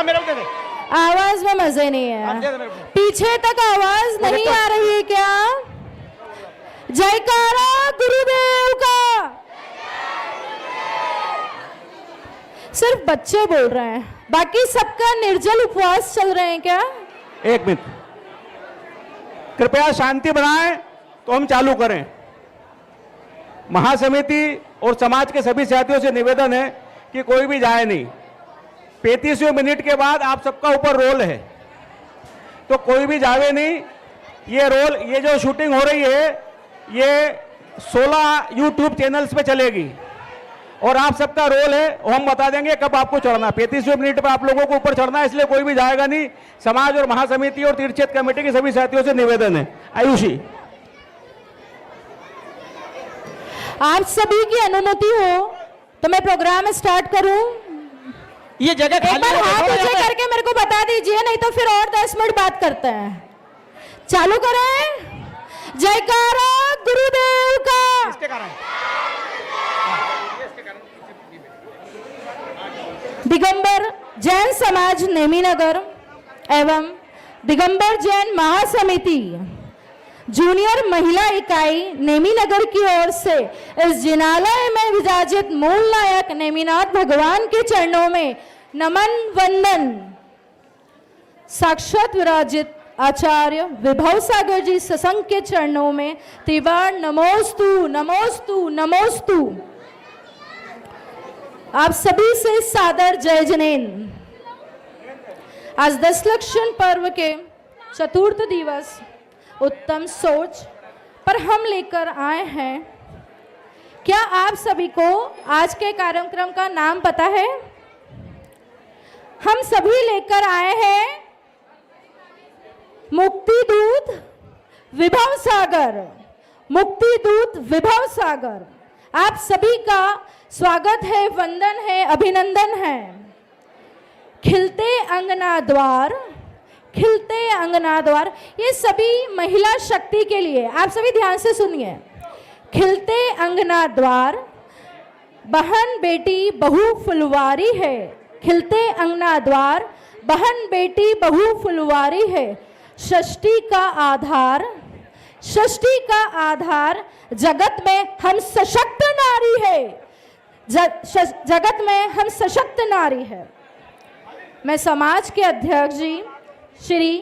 मेरे को दे दे। आवाज में मजे नहीं है, पीछे तक आवाज नहीं आ रही है क्या? जयकारा गुरुदेव का। सिर्फ बच्चे बोल रहे हैं, बाकी सबका निर्जल उपवास चल रहे हैं क्या? एक मिनट, कृपया शांति बनाएं तो हम चालू करें। महासमिति और समाज के सभी साथियों से निवेदन है कि कोई भी जाए नहीं। 35वें मिनट के बाद आप सबका ऊपर रोल है, तो कोई भी जावे नहीं। ये रोल, ये जो शूटिंग हो रही है, ये 16 YouTube चैनल्स पे चलेगी और आप सबका रोल है, और हम बता देंगे कब आपको चढ़ना। 35वें मिनट पे आप लोगों को ऊपर चढ़ना है, इसलिए कोई भी जाएगा नहीं। समाज और महासमिति और तीर्थ क्षेत्र कमेटी के सभी साथियों से निवेदन है। आयुषी, आप सभी की अनुमति हो तो मैं प्रोग्राम स्टार्ट करूं? ये जगह एक बार हाथ ऊंचे करके मेरे को बता दीजिए, नहीं तो फिर और 10 मिनट बात करते हैं। चालू करें। जयकारा गुरुदेव का। इसके कारण दिगंबर जैन समाज नेमीनगर एवं दिगंबर जैन महासमिति जूनियर महिला इकाई नेमीनगर की ओर से इस जिनालय में विराजित मूल नायक नेमिनाथ भगवान के चरणों में नमन वंदन। साक्षात विराजित आचार्य विभव सागर जी सत्संग के चरणों में त्रिवार नमोस्तु नमोस्तु नमोस्तु। आप सभी से सादर जय जनेन। आज दशलक्षण पर्व के चतुर्थ दिवस उत्तम सोच पर हम लेकर आए हैं। क्या आप सभी को आज के कार्यक्रम का नाम पता है? हम सभी लेकर आए हैं मुक्ति दूत विभव सागर। मुक्ति दूत विभव सागर, आप सभी का स्वागत है, वंदन है, अभिनंदन है। खिलते अंगना द्वार, खिलते अंगना द्वार, ये सभी महिला शक्ति के लिए। आप सभी ध्यान से सुनिए। खिलते अंगना द्वार, बहन बेटी बहु फुलवारी है। खिलते अंगना द्वार, बहन बेटी बहु फुलवारी है। षष्ठी का आधार, षष्ठी का आधार जगत में हम सशक्त नारी है। जगत में हम सशक्त नारी है। मैं समाज के अध्यक्ष जी श्री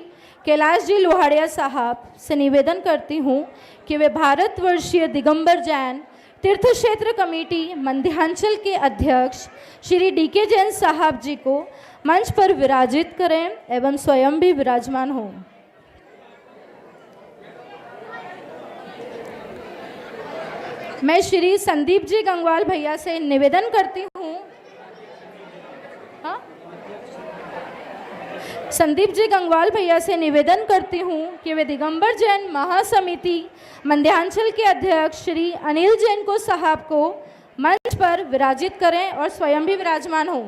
कैलाश जी लोहाड़िया साहब से निवेदन करती हूँ कि वे भारतवर्षीय दिगंबर जैन तीर्थ क्षेत्र कमेटी मध्यांचल के अध्यक्ष श्री DK जैन साहब जी को मंच पर विराजित करें एवं स्वयं भी विराजमान हों। मैं श्री संदीप जी गंगवाल भैया से निवेदन करती हूँ, संदीप जी गंगवाल भैया से निवेदन करती हूँ कि वे दिगंबर जैन महासमिति मध्यांचल के अध्यक्ष श्री अनिल जैन को साहब को मंच पर विराजित करें और स्वयं भी विराजमान हों।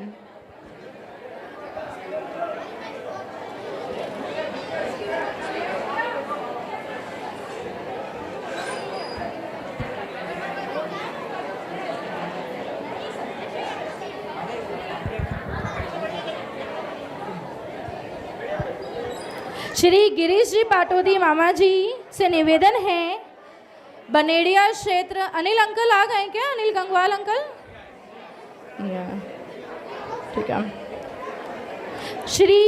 श्री गिरीश जी पाटोदी मामा जी से निवेदन है, बनेड़िया क्षेत्र। अनिल अंकल आ गए क्या? अनिल गंगवाल अंकल, ठीक है। श्री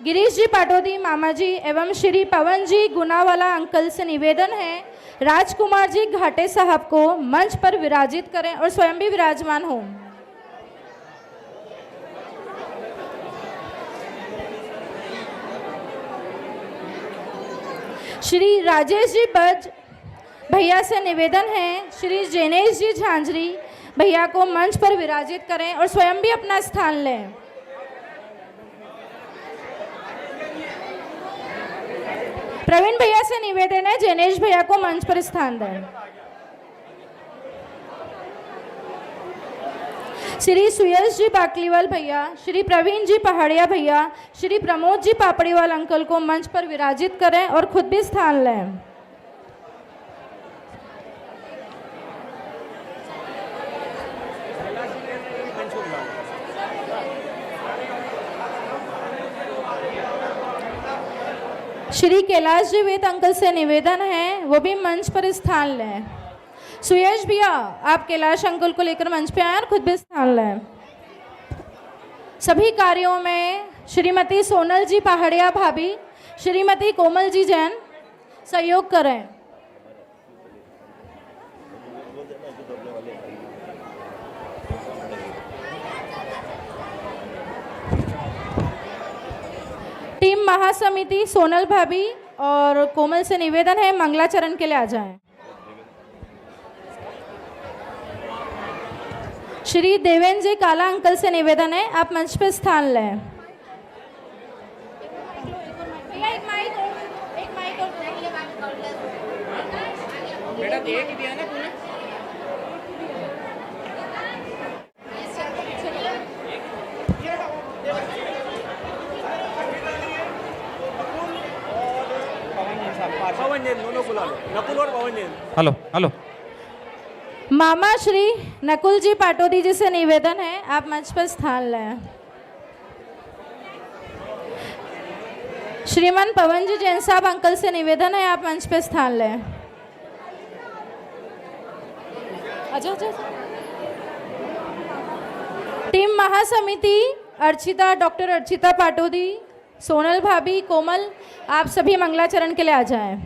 गिरीश जी पाटोदी मामा जी एवं श्री पवन जी गुनावाला अंकल से निवेदन है, राजकुमार जी घाटे साहब को मंच पर विराजित करें और स्वयं भी विराजमान हों। श्री राजेश जी बज भैया से निवेदन है, श्री जैनेश जी झांझरी भैया को मंच पर विराजित करें और स्वयं भी अपना स्थान लें। प्रवीण भैया से निवेदन है, जैनेश भैया को मंच पर स्थान दें। श्री सुयश जी बाकलीवाल भैया, श्री प्रवीण जी पहाड़िया भैया, श्री प्रमोद जी पापड़ीवाल अंकल को मंच पर विराजित करें और खुद भी स्थान लें। श्री कैलाश जीवित अंकल से निवेदन है वो भी मंच पर स्थान लें। सुयश भैया आप कैलाश अंकल को लेकर मंच पे आए और खुद भी स्थान लें। सभी कार्यों में श्रीमती सोनल जी पहाड़िया भाभी, श्रीमती कोमल जी जैन सहयोग करें। टीम महासमिति सोनल भाभी और कोमल से निवेदन है मंगलाचरण के लिए आ जाएं। श्री देवेंद्र जी काला अंकल से निवेदन है आप मंच पे स्थान लें। बेटा दे के दिया ना तूने। पवन जैन दोनों बुला लो, नकुल और पवन जैन। Hello hello. मामा श्री नकुल जी पाटोदी जी से निवेदन है आप मंच पर स्थान लें। श्रीमान पवन जी जैन साहब अंकल से निवेदन है आप मंच पर स्थान लें। अच्छा अच्छा। टीम महासमिति अर्चिता, डॉक्टर अर्चिता पाटोदी, सोनल भाभी, कोमल आप सभी मंगलाचरण के लिए आ जाएं।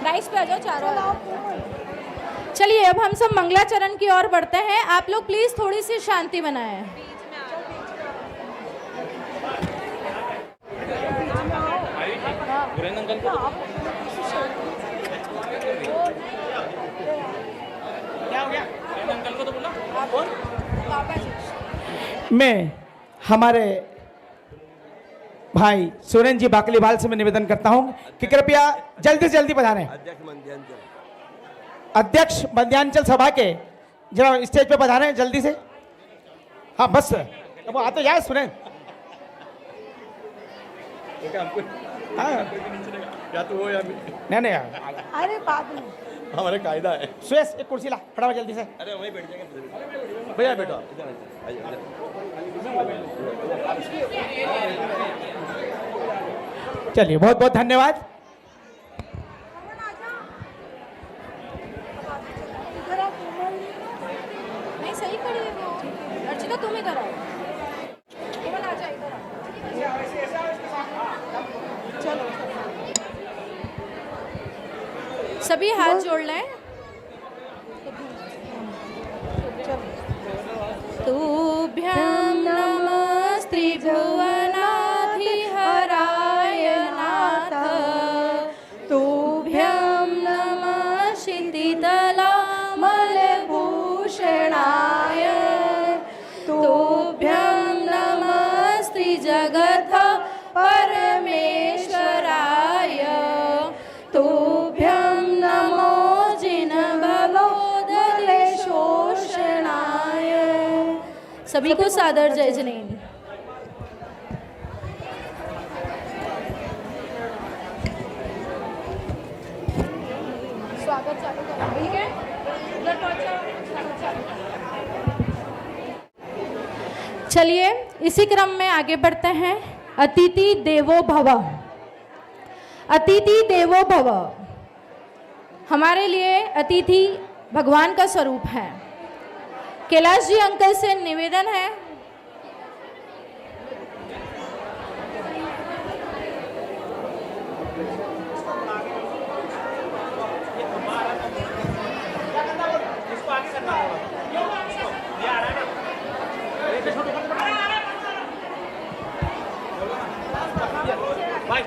राइस पे आ जाओ चारों। चलिए अब हम सब मंगलाचरण की ओर बढ़ते हैं। आप लोग प्लीज थोड़ी सी शांति बनाएं। मैं हमारे भाई सुरेंद्र जी बाकलीवाल से मैं निवेदन करता हूं कि कृपया जल्दी से जल्दी पधारें। अध्यक्ष मध्यांचल सभा के जरा स्टेज पे पधारें जल्दी से। हाँ बस अब वो आ तो जाए सुरेंद्र। हाँ या तो हो या नहीं नहीं अरे बाद में हमारे कायदा है। सुरेश एक कुर्सी ला फटाफट जल्दी से। अरे वहीं बैठ जाएंगे भैया, बैठो। चलिए बहुत बहुत धन्यवाद। नहीं सही खड़ी है वो। अर्चिता तुम इधर आओ। केवल आ जा इधर आओ। चलो सभी हाथ जोड़ लें। तुभ्यं नमः त्रिभुवनाधिहराय नाथ, तुभ्यं नमः क्षितितलामलभूषणाय, तुभ्यं नमस्ते जगत् परमेश्वराय, तुभ्यं नमो जिनभवोदलेशोषणाय। सभी को सादर जय जिनेन्द्र। स्वागत चालू करो, ठीक है? चलिए इसी क्रम में आगे बढ़ते हैं। अतिथि देवो भव। अतिथि देवो भव, हमारे लिए अतिथि भगवान का स्वरूप है। कैलाश जी अंकल से निवेदन है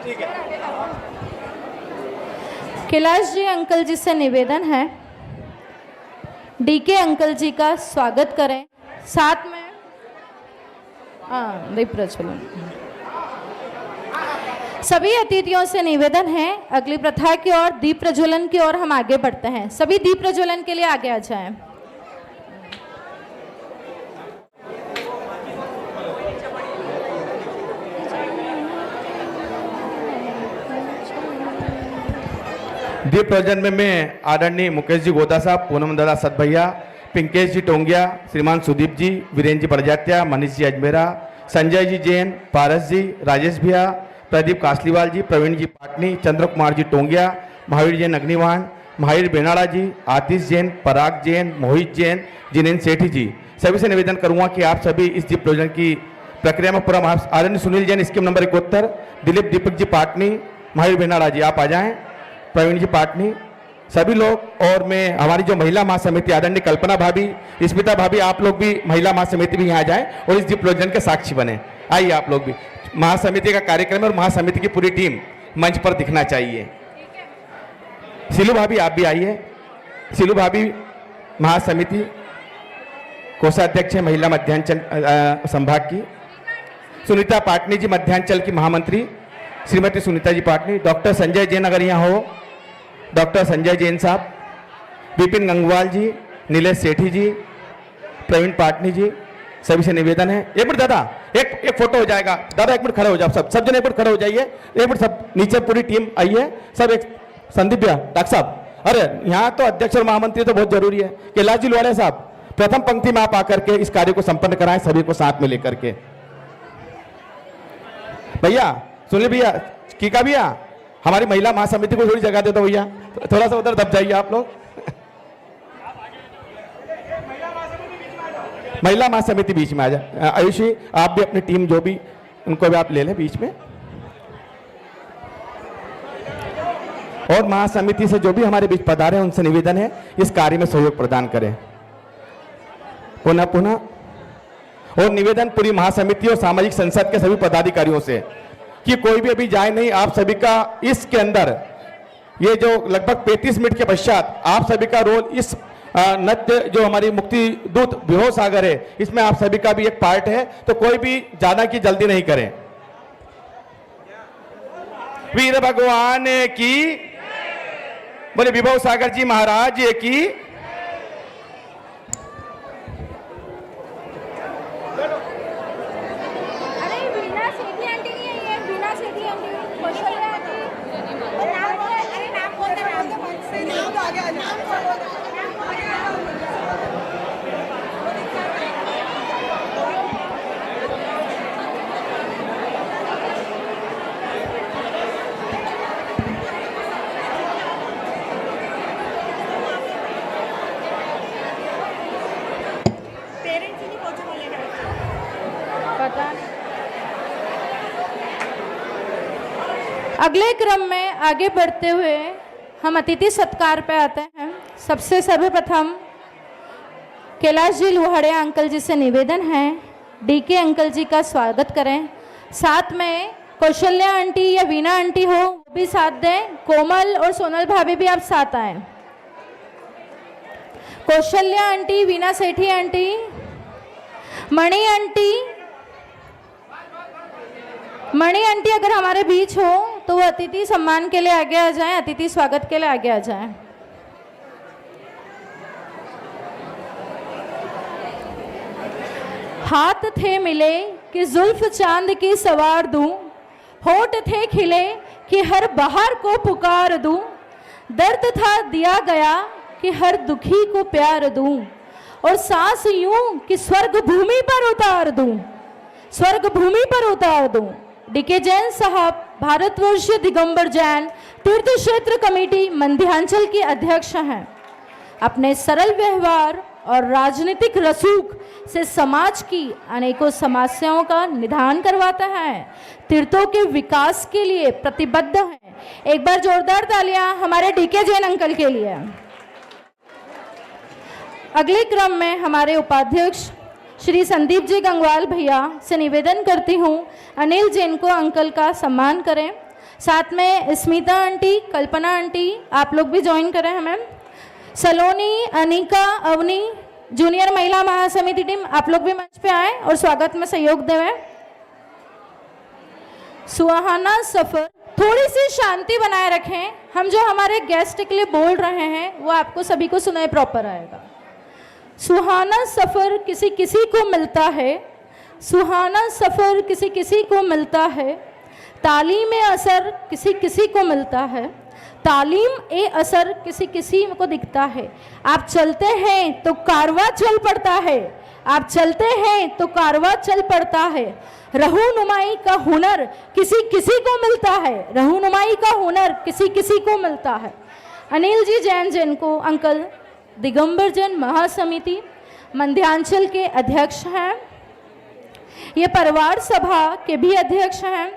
ठीक है। कैलाश जी अंकल जी से निवेदन है डीके अंकल जी का स्वागत करें। साथ में दीप प्रज्वलन। सभी अतिथियों से निवेदन है अगली प्रथा की ओर दीप प्रज्वलन की ओर हम आगे बढ़ते हैं। सभी दीप प्रज्वलन के लिए आगे आ जाएं। दीप प्रज्वलन में मैं आदरणीय मुकेश जी गोदा साहब, पूनम दादा सत भैया, पिंकेश जी टोंगिया, श्रीमान सुदीप जी, वीरेंद्र जी बड़जात्या, मनीष जी अजमेरा, संजय जी जैन, पारस जी, राजेश भैया, प्रदीप कासलीवाल जी, प्रवीण जी पाटनी, चंद्र कुमार जी टोंगिया, महावीर जैन अग्निवाण, महावीर बेनाड़ा जी, आतिश जैन, पराग जैन, मोहित जैन, जिनेन्द्र सेठी जी, सभी से निवेदन करूंगा कि आप सभी इस दीप प्रज्वलन की प्रक्रिया में पूरा आदरणीय सुनील जैन स्कीम नंबर 71, दिलीप दीपक जी पाटनी, महावीर बेनाड़ा जी आप आ जाएं, प्रवीण जी पाटनी, सभी लोग। और मैं हमारी जो महिला महासमिति आदरणीय कल्पना भाभी, स्मिता भाभी, आप लोग भी महिला महासमिति भी यहाँ आ जाएं और इस दीप प्रज्वलन के साक्षी बने। आइए आप लोग भी, महासमिति का कार्यक्रम और महासमिति की पूरी टीम मंच पर दिखना चाहिए। सिलू भाभी आप भी आइए। सिलू भाभी महासमिति कोषाध्यक्ष है महिला मध्यांचल संभाग की। सुनीता पाटनी जी मध्यांचल की महामंत्री, श्रीमती सुनीता जी पाटनी। डॉक्टर संजय जैन अगर यहाँ हो, डॉक्टर संजय जैन साहब, विपिन गंगवाल जी, नीलेश सेठी जी, प्रवीण पाटनी जी, सभी से निवेदन है। एक मिनट दादा, एक फोटो हो जाएगा। दादा एक मिनट खड़े हो जाओ, सब जन एक मिनट खड़े हो जाइए। एक मिनट सब नीचे पूरी टीम आई है, सब एक संदीप भैया, डॉक्टर साहब, अरे यहाँ तो अध्यक्ष और महामंत्री तो बहुत जरूरी है। कैलाश जी लोहाड़े साहब, प्रथम पंक्ति में आप आकर के इस कार्य को संपन्न कराएं, सभी को साथ में लेकर के। भैया सुनील भैया, कीका भैया, हमारी महिला महासमिति को थोड़ी जगह दे दो भैया, थोड़ा सा उधर दब जाइए आप लोग। महिला महासमिति बीच में आ जाए। आयुषी आप भी अपनी टीम जो भी उनको भी आप ले लें बीच में। और महासमिति से जो भी हमारे बीच पधारे हैं उनसे निवेदन है इस कार्य में सहयोग प्रदान करें। पुनः पुनः और निवेदन पूरी महासमिति और सामाजिक संसद के सभी पदाधिकारियों से कि कोई भी अभी जाए नहीं। आप सभी का इसके अंदर ये जो लगभग 35 मिनट के पश्चात आप सभी का रोल इस नृत्य जो हमारी मुक्ति दूत विभव सागर है, इसमें आप सभी का भी एक पार्ट है, तो कोई भी जाना की जल्दी नहीं करें। वीर भगवान की, बोले विभव सागर जी महाराज की। अगले क्रम में आगे बढ़ते हुए हम अतिथि सत्कार पे आते हैं। सबसे सर्वप्रथम कैलाश जी लोहाड़े अंकल जी से निवेदन है डीके अंकल जी का स्वागत करें। साथ में कौशल्या आंटी या वीना आंटी हो वो भी साथ दें। कोमल और सोनल भाभी भी आप साथ आए। कौशल्या आंटी, वीना सेठी आंटी, मणि आंटी, मणि आंटी अगर हमारे बीच हो तो वो अतिथि सम्मान के लिए आगे आ जाएं, अतिथि स्वागत के लिए आगे आ जाएं। हाथ थे मिले कि जुल्फ चांद की सवार दूं, होठ थे खिले कि हर बहार को पुकार दूं, दर्द था दिया गया कि हर दुखी को प्यार दूं, और सांस यूं कि स्वर्ग भूमि पर उतार दूं, स्वर्ग भूमि पर उतार दूं। डीके जैन साहब भारतवर्षीय दिगंबर जैन तीर्थ क्षेत्र कमेटी मध्यांचल के अध्यक्ष हैं। अपने सरल व्यवहार और राजनीतिक रसूख से समाज की अनेकों समस्याओं का निदान करवाता है। तीर्थों के विकास के लिए प्रतिबद्ध हैं। एक बार जोरदार तालियां हमारे डीके जैन अंकल के लिए। अगले क्रम में हमारे उपाध्यक्ष श्री संदीप जी गंगवाल भैया से निवेदन करती हूँ अनिल जैन को अंकल का सम्मान करें। साथ में स्मिता आंटी, कल्पना आंटी आप लोग भी ज्वाइन करें हमें। सलोनी, अनिका, अवनी, जूनियर महिला महासमिति टीम आप लोग भी मंच पे आए और स्वागत में सहयोग देवें। सुहाना सफर, थोड़ी सी शांति बनाए रखें। हम जो हमारे गेस्ट के लिए बोल रहे हैं वो आपको सभी को सुनाए प्रॉपर आएगा। सुहाना सफ़र किसी किसी को मिलता है, सुहाना सफ़र किसी किसी को मिलता है, तालीम असर किसी किसी को मिलता है, तालीम ए असर किसी किसी को दिखता है। आप चलते हैं तो कारवां चल पड़ता है, आप चलते हैं तो कारवां चल पड़ता है। रहनुमाई का हुनर किसी किसी को मिलता है, रहनुमाई का हुनर किसी किसी को मिलता है। अनिल जी जैन को अंकल दिगंबर जैन महासमिति मध्यांचल के अध्यक्ष हैं, ये परिवार सभा के भी अध्यक्ष हैं,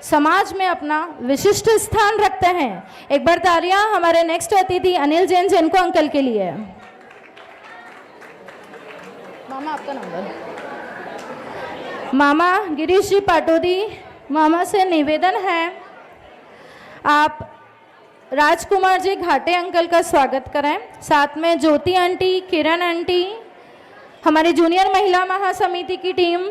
समाज में अपना विशिष्ट स्थान रखते हैं। एक बार तालियां हमारे नेक्स्ट अतिथि अनिल जैन को अंकल के लिए। मामा आपका नंबर। मामा गिरीश जी पाटोदी, मामा से निवेदन है आप राजकुमार जी घाटे अंकल का स्वागत करें, साथ में ज्योति आंटी, किरण आंटी, हमारी जूनियर महिला महासमिति की टीम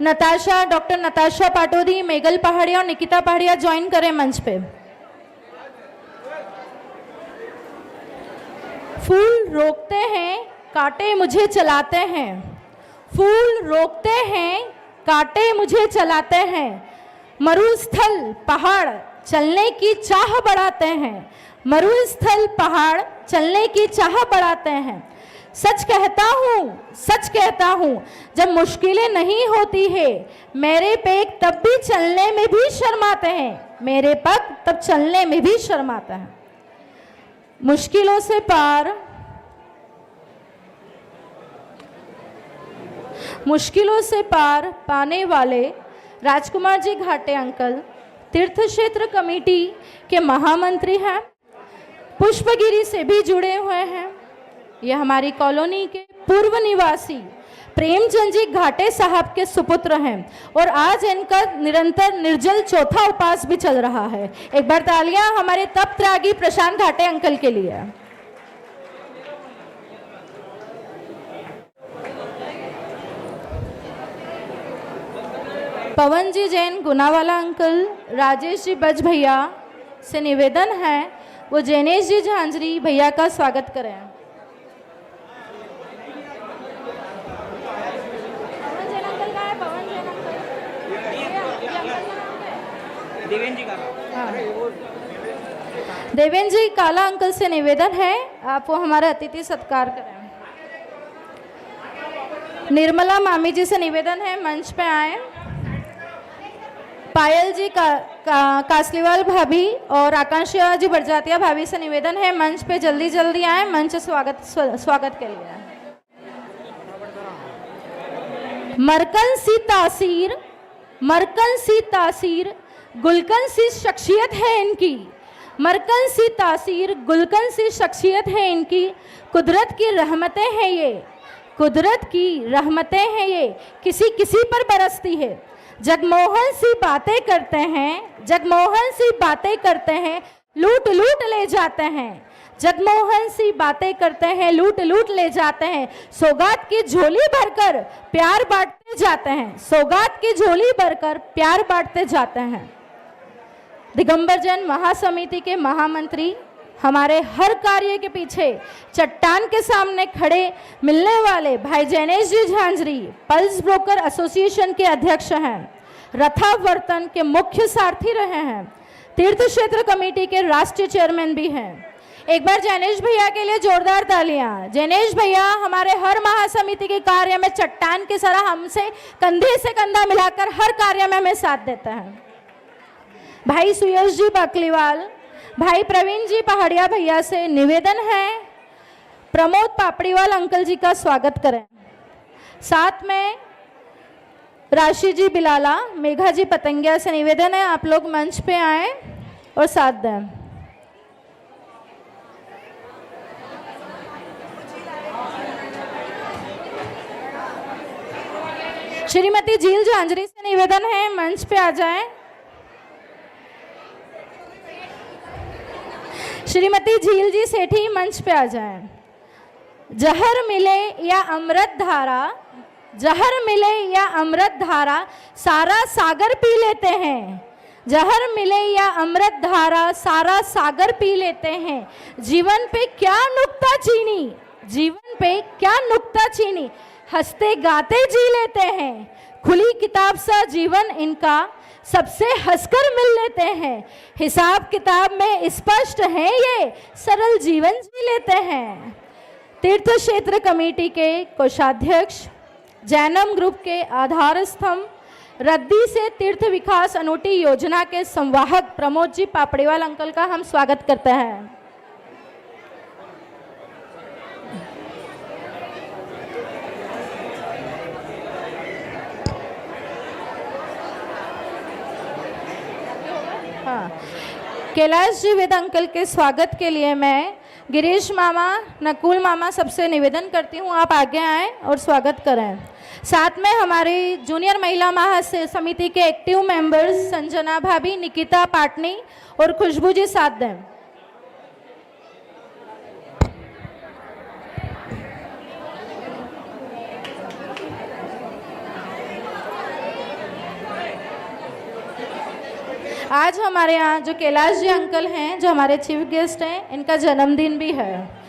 नताशा, डॉक्टर नताशा पाटोदी, मेगल पहाड़िया और निकिता पहाड़िया ज्वाइन करें मंच पे। फूल रोकते हैं कांटे मुझे चलाते हैं, फूल रोकते हैं कांटे मुझे चलाते हैं, मरुस्थल पहाड़ चलने की चाह बढ़ाते हैं, मरुस्थल पहाड़ चलने की चाह बढ़ाते हैं। सच कहता हूँ जब मुश्किलें नहीं होती है, मेरे पैर तब भी चलने में भी शर्माते हैं, मेरे पग तब चलने में भी शर्माते हैं। मुश्किलों से पार पाने वाले राजकुमार जी घाटे अंकल तीर्थ क्षेत्र कमेटी के महामंत्री हैं, पुष्पगिरी से भी जुड़े हुए हैं। ये हमारी कॉलोनी के पूर्व निवासी प्रेमचंद जी घाटे साहब के सुपुत्र हैं और आज इनका निरंतर निर्जल चौथा उपवास भी चल रहा है। एक बार तालियां हमारे तप त्यागी प्रशांत घाटे अंकल के लिए। पवन जी जैन गुनावाला अंकल, राजेश जी बज भैया से निवेदन है वो जैनेश जी झांझरी भैया का स्वागत करें। देवेंद्र जी काला अंकल से निवेदन है आप वो हमारा अतिथि सत्कार करें। निर्मला मामी जी से निवेदन है मंच पे आए। पायल जी कासलीवाल भाभी और आकांक्षा जी बरजातिया भाभी से निवेदन है मंच पे जल्दी जल्दी आए, मंच स्वागत के लिए। मरकन सी तासीर गुलकन सी शख्सियत है इनकी, मरकन सी तासीर गुलकन सी शख्सियत है इनकी, कुदरत की रहमतें हैं ये, कुदरत की रहमतें हैं ये, किसी किसी पर बरसती है। जगमोहन सी बातें करते हैं, जगमोहन सी बातें करते हैं, लूट लूट ले जाते हैं, जगमोहन सी बातें करते हैं, लूट लूट ले जाते हैं। सौगात की झोली भरकर प्यार बांटते जाते हैं, सौगात की झोली भरकर प्यार बांटते जाते हैं। दिगंबर जैन महासमिति के महामंत्री हमारे हर कार्य के पीछे चट्टान के सामने खड़े मिलने वाले भाई जैनेश जी झांझरी पल्स ब्रोकर एसोसिएशन के अध्यक्ष हैं, रथावर्तन के मुख्य सारथी रहे हैं, तीर्थ क्षेत्र कमेटी के राष्ट्रीय चेयरमैन भी हैं। एक बार जैनेश भैया के लिए जोरदार तालियां। जैनेश भैया हमारे हर महासमिति के कार्य में चट्टान की तरह हमसे कंधे से कंधा मिलाकर हर कार्य में हमें साथ देते हैं। भाई सुयश जी बाकलीवाल, भाई प्रवीण जी पहाड़िया भैया से निवेदन है प्रमोद पापड़ीवाल अंकल जी का स्वागत करें। साथ में राशि जी बिलाला, मेघा जी पतंगिया से निवेदन है आप लोग मंच पे आए और साथ दें। श्रीमती झील झांझरी से निवेदन है मंच पे आ जाएं। श्रीमती झील जी सेठी मंच पे आ जाएं। जहर मिले या अमृत धारा, जहर मिले या अमृत धारा सारा सागर पी लेते हैं, जहर मिले या अमृत धारा सारा सागर पी लेते हैं। जीवन पे क्या नुक्ताचीनी, जीवन पे क्या नुक्ताचीनी, हंसते गाते जी लेते हैं। खुली किताब सा जीवन इनका, सबसे हंसकर मिल लेते हैं, हिसाब किताब में स्पष्ट हैं ये, सरल जीवन जी लेते हैं। तीर्थ क्षेत्र कमेटी के कोषाध्यक्ष, जैनम ग्रुप के आधार स्तंभ, रद्दी से तीर्थ विकास अनूठी योजना के संवाहक प्रमोद जी पापड़ीवाल अंकल का हम स्वागत करते हैं। हाँ, कैलाश जी वेद अंकल के स्वागत के लिए मैं गिरीश मामा, नकुल मामा सबसे निवेदन करती हूँ आप आगे आएँ और स्वागत करें। साथ में हमारी जूनियर महिला महासमिति के एक्टिव मेंबर्स संजना भाभी, निकिता पाटनी और खुशबू जी साथ दें। आज हमारे यहाँ जो कैलाश जी अंकल हैं, जो हमारे चीफ गेस्ट हैं, इनका जन्मदिन भी है।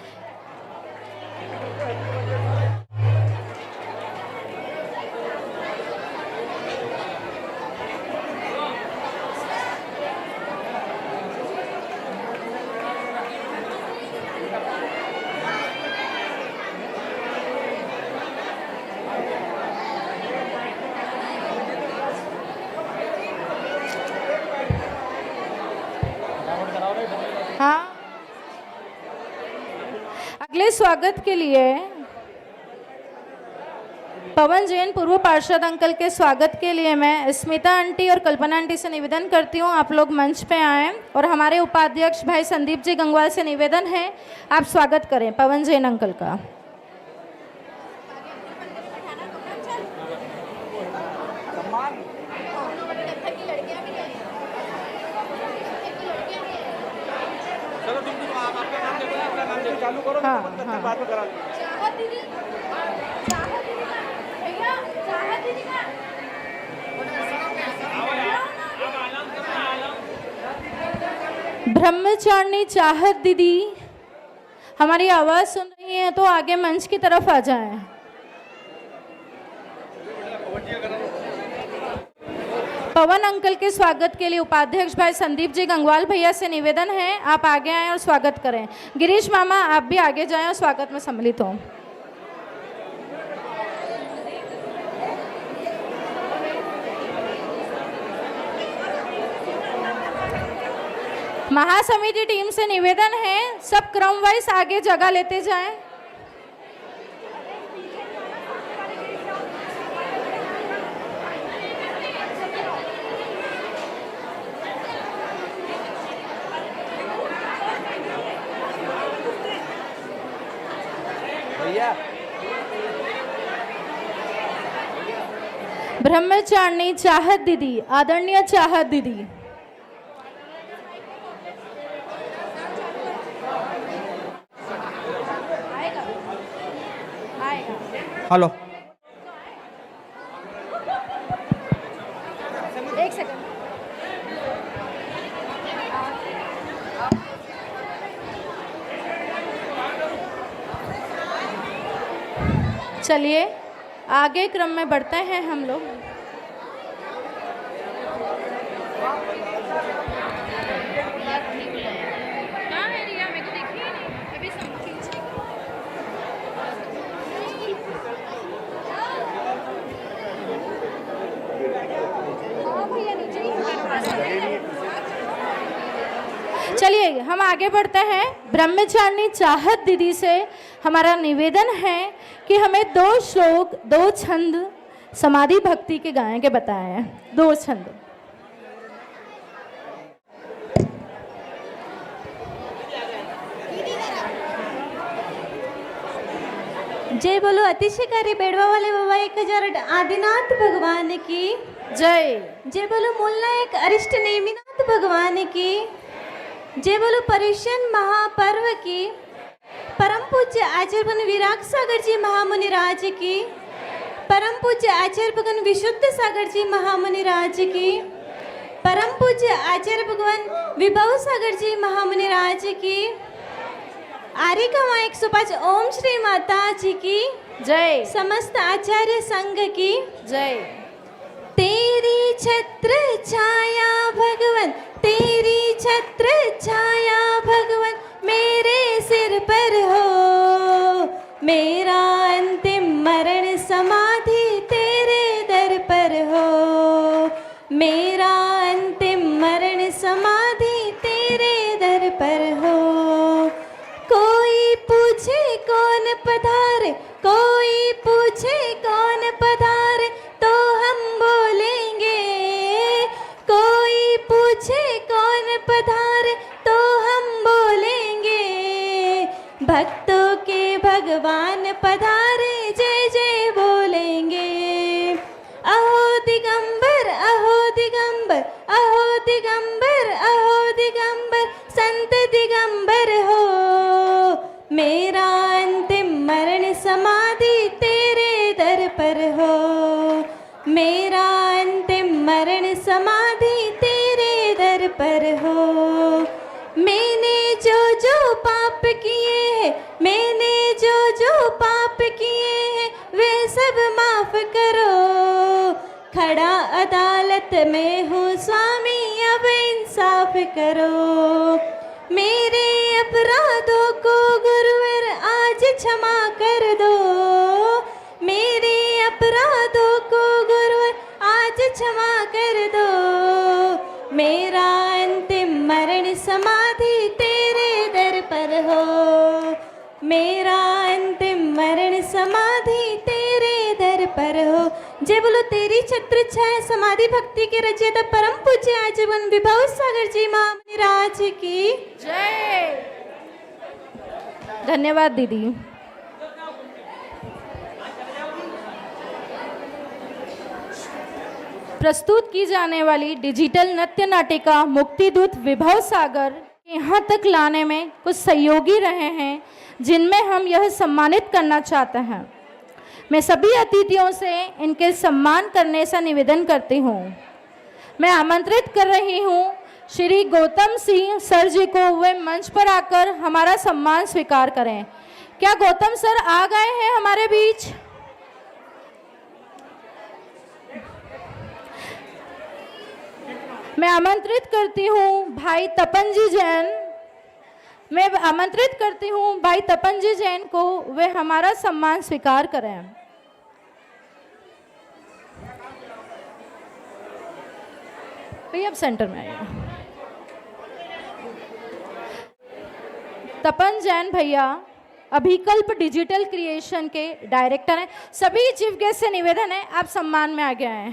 हाँ, अगले स्वागत के लिए पवन जैन पूर्व पार्षद अंकल के स्वागत के लिए मैं स्मिता आंटी और कल्पना आंटी से निवेदन करती हूँ आप लोग मंच पे आएँ, और हमारे उपाध्यक्ष भाई संदीप जी गंगवाल से निवेदन है आप स्वागत करें पवन जैन अंकल का। हाँ, हाँ। ब्रह्मचारिणी चाहत दीदी हमारी आवाज सुन रही हैं तो आगे मंच की तरफ आ जाएं। पवन अंकल के स्वागत के लिए उपाध्यक्ष भाई संदीप जी गंगवाल भैया से निवेदन है आप आगे आएं और स्वागत करें। गिरीश मामा आप भी आगे जाएं और स्वागत में सम्मिलित हों। महासमिति टीम से निवेदन है सब क्रम वाइज आगे जगह लेते जाएं। ब्रह्मचारिणी चाहत दीदी, आदरणीय चाहत दीदी, हेलो, एक सेकंड। चलिए आगे क्रम में बढ़ते हैं हम लोग। चलिए हम आगे बढ़ते हैं। ब्रह्मचारिणी चाहत दीदी से हमारा निवेदन है कि हमें 2 श्लोक 2 छंद समाधि भक्ति के गायन के बताए हैं। 2 छंद। जय बोलो अतिशयकारी बेड़वा वाले बाबा 1008 आदिनाथ भगवान की जय। जय बोलो मूलनायक अरिष्ट नेमिनाथ भगवान की जय। बोलो पर्युषण महापर्व की परम पूज्य आचार्य भगवान विराग सागर जी महामुनि राज की। परम पूज्य आचार्य भगवान विशुद्ध सागर जी महामुनि राज की। परम पूज्य आचार्य भगवान विभव सागर जी महामुनि राज की। आर्यका 105 ओम श्री माता जी की जय। समस्त आचार्य संघ की जय। तेरी छत्र छाया भगवन, तेरी छत्र छाया भगवन मेरे सिर पर हो। मेरा अंतिम मरण समाधि तेरे दर पर हो। मेरा अंतिम मरण समाधि तेरे दर पर हो। कोई पूछे कौन पधारे, कोई पूछे कौन पधारे तो हम बोलेंगे। कोई पूछे कौन पधारे तो हम बोलेंगे। भक्तों के भगवान पधारे जय जय बोलेंगे। अहो दिगंबर, अहो दिगंबर, अहो दिगंबर, अहो दिगंबर, संत दिगंबर हो। मेरा अंतिम मरण समाधि तेरे दर पर हो। मेरा अंतिम मरण समाधि तेरे दर पर हो। मैंने जो जो पाप किए हैं, मैंने जो जो पाप किए हैं वे सब माफ करो। खड़ा अदालत में हूँ स्वामी, अब इंसाफ करो। मेरे अपराधों को गुरुवर आज क्षमा कर दो। मेरे अपराधों को गुरुवर आज क्षमा कर दो। मेरा अंतिम मरण समाधि तेरे दर पर हो। मेरा अंतिम मरण समाधि तेरे दर पर हो। जय बोलो तेरी छत्र छाया समाधि भक्ति के रचयिता परम पूज्य आजीवन विभव सागर जी महाराज की जय। धन्यवाद दीदी। प्रस्तुत की जाने वाली डिजिटल नृत्य नाटिका मुक्तिदूत विभव सागर यहाँ तक लाने में कुछ सहयोगी रहे हैं, जिनमें हम यह सम्मानित करना चाहते हैं। मैं सभी अतिथियों से इनके सम्मान करने से निवेदन करती हूँ। मैं आमंत्रित कर रही हूँ श्री गौतम सिंह सर जी को, वे मंच पर आकर हमारा सम्मान स्वीकार करें। क्या गौतम सर आ गए हैं हमारे बीच? मैं आमंत्रित करती हूँ भाई तपन जी जैन। मैं आमंत्रित करती हूँ भाई तपन जी जैन को, वे हमारा सम्मान स्वीकार करें। भैया अब सेंटर में आइए। तपन जैन भैया अभिकल्प डिजिटल क्रिएशन के डायरेक्टर हैं। सभी चीफ गेस्ट से निवेदन है आप सम्मान में आगे आए।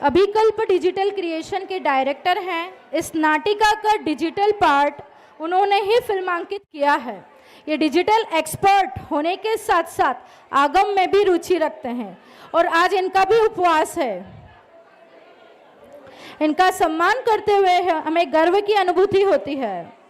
अभिकल्प डिजिटल क्रिएशन के डायरेक्टर हैं। इस नाटिका का डिजिटल पार्ट उन्होंने ही फिल्मांकित किया है। ये डिजिटल एक्सपर्ट होने के साथ साथ आगम में भी रुचि रखते हैं और आज इनका भी उपवास है। इनका सम्मान करते हुए हमें गर्व की अनुभूति होती है।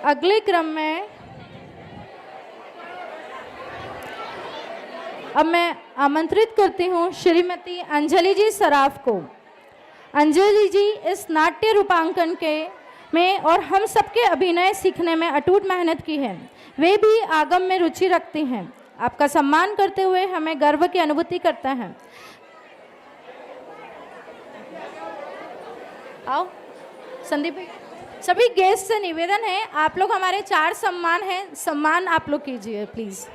अगले क्रम में अब मैं आमंत्रित करती हूँ श्रीमती अंजलि जी सराफ को। अंजलि जी इस नाट्य रूपांकन के में और हम सबके अभिनय सीखने में अटूट मेहनत की है। वे भी आगम में रुचि रखती हैं। आपका सम्मान करते हुए हमें गर्व की अनुभूति करते हैं। आओ संदीप भाई। सभी गेस्ट से निवेदन है, आप लोग हमारे 4 सम्मान हैं, सम्मान आप लोग कीजिए प्लीज।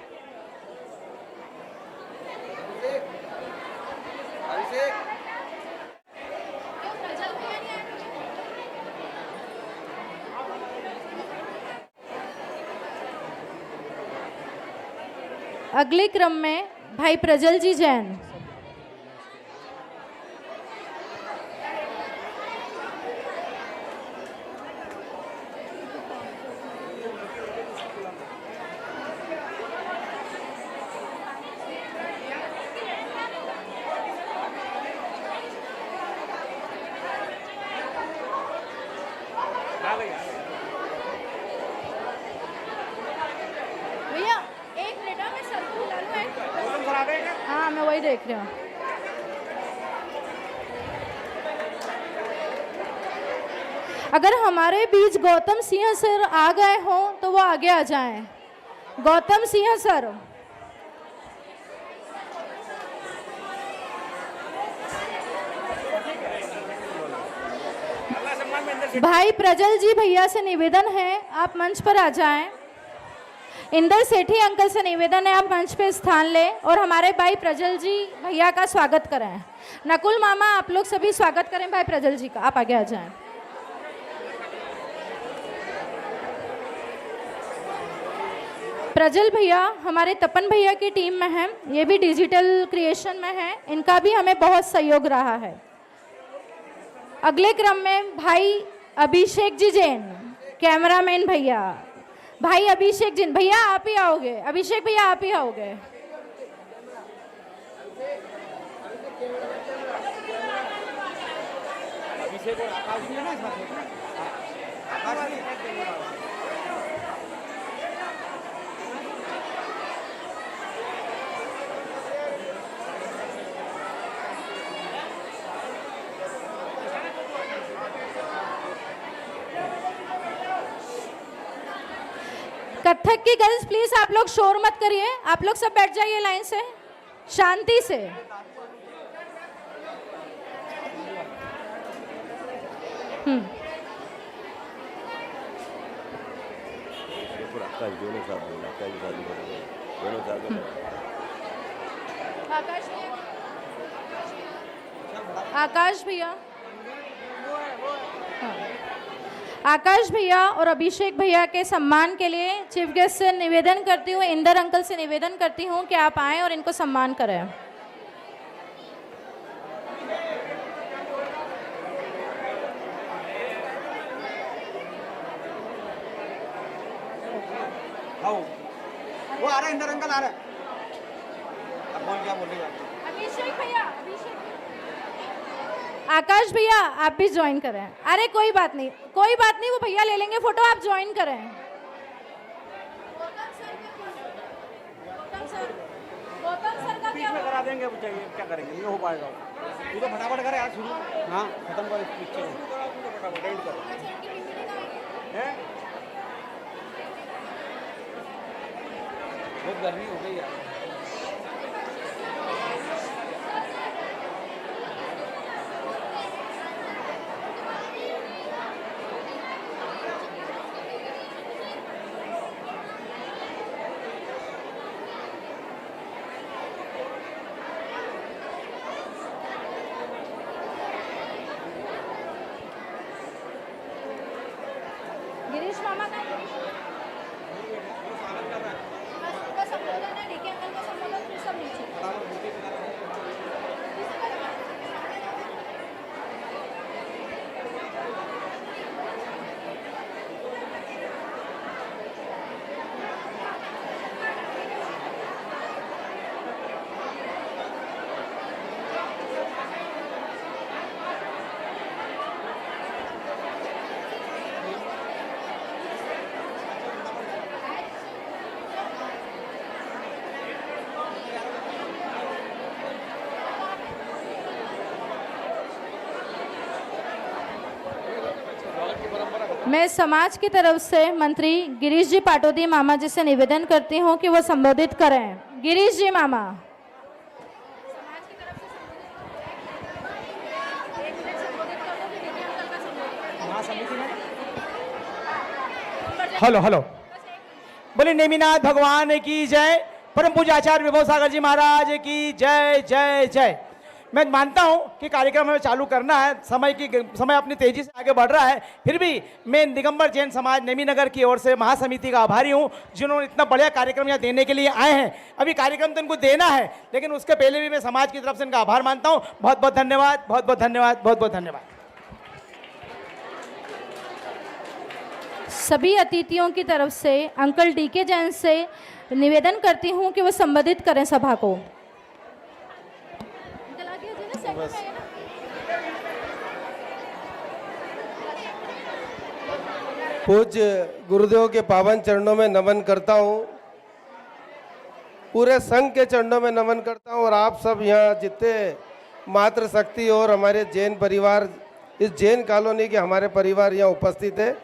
अगले क्रम में भाई प्रजल जी जैन। वही देख रहे हो। अगर हमारे बीच गौतम सिंह सर आ गए हों तो वो आगे आ जाएं। गौतम सिंह सर, भाई प्रजल जी भैया से निवेदन है आप मंच पर आ जाएं। इंदर सेठी अंकल से निवेदन है आप मंच पे स्थान लें और हमारे भाई प्रजल जी भैया का स्वागत करें। नकुल मामा आप लोग सभी स्वागत करें भाई प्रजल जी का, आप आगे आ जाएं। प्रजल भैया हमारे तपन भैया की टीम में हैं, ये भी डिजिटल क्रिएशन में हैं, इनका भी हमें बहुत सहयोग रहा है। अगले क्रम में भाई अभिषेक जी जैन, कैमरामैन भैया, भाई अभिषेक जैन भैया आप ही आओगे, अभिषेक भैया आप ही आओगे। कथक की गर्ल्स प्लीज आप लोग शोर मत करिए, आप लोग सब बैठ जाइए लाइन से शांति से। आकाश भैया, आकाश भैया और अभिषेक भैया के सम्मान के लिए चीफ गेस्ट से निवेदन करती हूँ, इंदर अंकल से निवेदन करती हूँ कि आप आएं और इनको सम्मान करें। वो आ रहा है, इंदर अंकल आ रहा है। अब कौन क्या बोलेगा? अभिषेक भैया, आकाश भैया आप भी ज्वाइन करें। अरे कोई बात नहीं, कोई बात नहीं, वो भैया ले लेंगे फोटो, आप ज्वाइन करें। गौतम सर का क्या करा देंगे, क्या करेंगे, नहीं हो पाएगा। तू तो फटाफट कर यार, शुरू। हाँ खत्म कर पिक्चर, फटाफट एंड करो। बहुत गर्मी हो गई यार। गिरीश मामा का संबोधन है, डीके अंकल का संबोधन, फिर सब नीचे। मैं समाज की तरफ से मंत्री गिरीश जी पाटोदी मामा जी से निवेदन करती हूं कि वो संबोधित करें। गिरीश जी मामा। हेलो हेलो, बोले नेमिनाथ भगवान की जय, परम पूज्य आचार्य विभव सागर जी महाराज की जय जय जय। मैं मानता हूं कि कार्यक्रम हमें चालू करना है, समय अपनी तेजी से आगे बढ़ रहा है, फिर भी मैं दिगंबर जैन समाज नेमीनगर की ओर से महासमिति का आभारी हूं, जिन्होंने इतना बढ़िया कार्यक्रम यहाँ देने के लिए आए हैं। अभी कार्यक्रम तो इनको देना है, लेकिन उसके पहले भी मैं समाज की तरफ से इनका आभार मानता हूँ। बहुत बहुत धन्यवाद, बहुत बहुत धन्यवाद, बहुत बहुत धन्यवाद। सभी अतिथियों की तरफ से अंकल डीके जैन से निवेदन करती हूं कि वो संबोधित करें सभा को। पूज्य गुरुदेव के पावन चरणों में नमन करता हूँ। पूरे संघ के चरणों में नमन करता हूँ। और आप सब यहाँ जितने मातृशक्ति और हमारे जैन परिवार, इस जैन कॉलोनी के हमारे परिवार यहाँ उपस्थित है,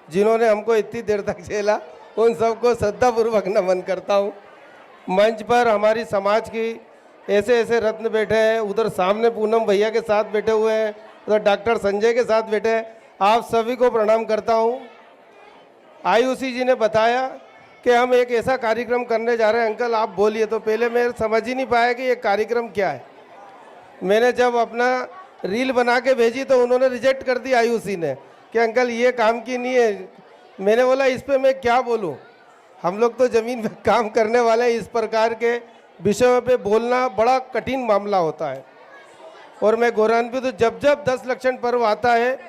जिन्होंने हमको इतनी देर तक झेला, उन सबको श्रद्धापूर्वक नमन करता हूँ। मंच पर हमारी समाज की ऐसे ऐसे रत्न बैठे हैं, उधर सामने पूनम भैया के साथ बैठे हुए हैं, उधर डॉक्टर संजय के साथ बैठे हैं, आप सभी को प्रणाम करता हूँ। आयुषी जी ने बताया कि हम एक ऐसा कार्यक्रम करने जा रहे हैं। अंकल आप बोलिए, तो पहले मैं समझ ही नहीं पाया कि ये कार्यक्रम क्या है। मैंने जब अपना रील बना के भेजी तो उन्होंने रिजेक्ट कर दी आयुषी ने कि अंकल ये काम की नहीं है। मैंने बोला इस पे मैं क्या बोलूं, हम लोग तो ज़मीन पे काम करने वाले हैं, इस प्रकार के विषयों पे बोलना बड़ा कठिन मामला होता है। और मैं गौरवान्वित हूँ, जब जब 10 लक्षण पर्व आता है,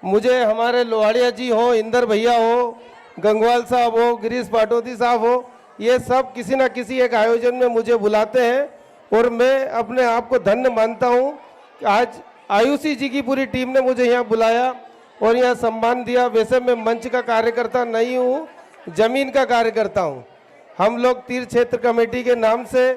मुझे हमारे लोहाड़िया जी हो, इंदर भैया हो, गंगवाल साहब हो, गिरीश पाटोदी साहब हो, ये सब किसी न किसी एक आयोजन में मुझे बुलाते हैं। और मैं अपने आप को धन्य मानता हूँ कि आज आयुषी जी की पूरी टीम ने मुझे यहाँ बुलाया और यहाँ सम्मान दिया। वैसे मैं मंच का कार्यकर्ता नहीं हूँ, जमीन का कार्यकर्ता हूँ। हम लोग तीर्थ क्षेत्र कमेटी के नाम से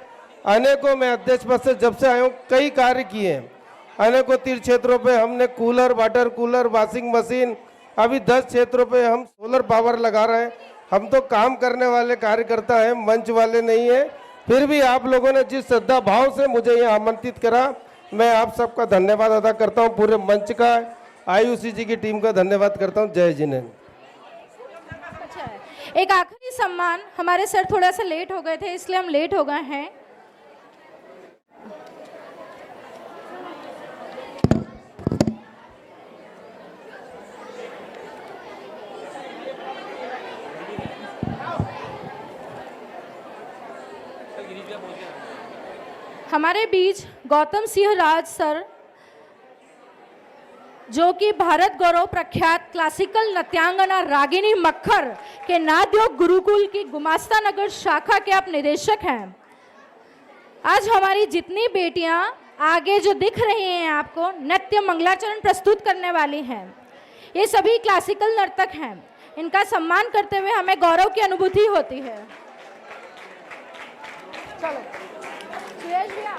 अनेकों, मैं अध्यक्ष पद से जब से आया हूँ कई कार्य किए हैं। अनेकों तीर्थ क्षेत्रों पे हमने cooler, water cooler, washing machine, अभी 10 क्षेत्रों पे हम सोलर पावर लगा रहे हैं। हम तो काम करने वाले कार्यकर्ता हैं, मंच वाले नहीं हैं। फिर भी आप लोगों ने जिस श्रद्धा भाव से मुझे यहाँ आमंत्रित करा, मैं आप सबका धन्यवाद अदा करता हूँ। पूरे मंच का, आयुषी जी की टीम का धन्यवाद करता हूँ। जय जिनेन्द्र। अच्छा है। एक आखिरी सम्मान, हमारे सर थोड़ा सा लेट हो गए थे इसलिए हम लेट हो गए हैं। हमारे बीच गौतम सिंह राज सर, जो कि भारत गौरव प्रख्यात क्लासिकल नृत्यांगना रागिनी मक्खर के नादयोग गुरुकुल की गुमास्ता नगर शाखा के आप निदेशक हैं। आज हमारी जितनी बेटियां आगे जो दिख रही हैं आपको, नृत्य मंगलाचरण प्रस्तुत करने वाली हैं, ये सभी क्लासिकल नर्तक हैं। इनका सम्मान करते हुए हमें गौरव की अनुभूति होती है। चलो सुरेश भैया।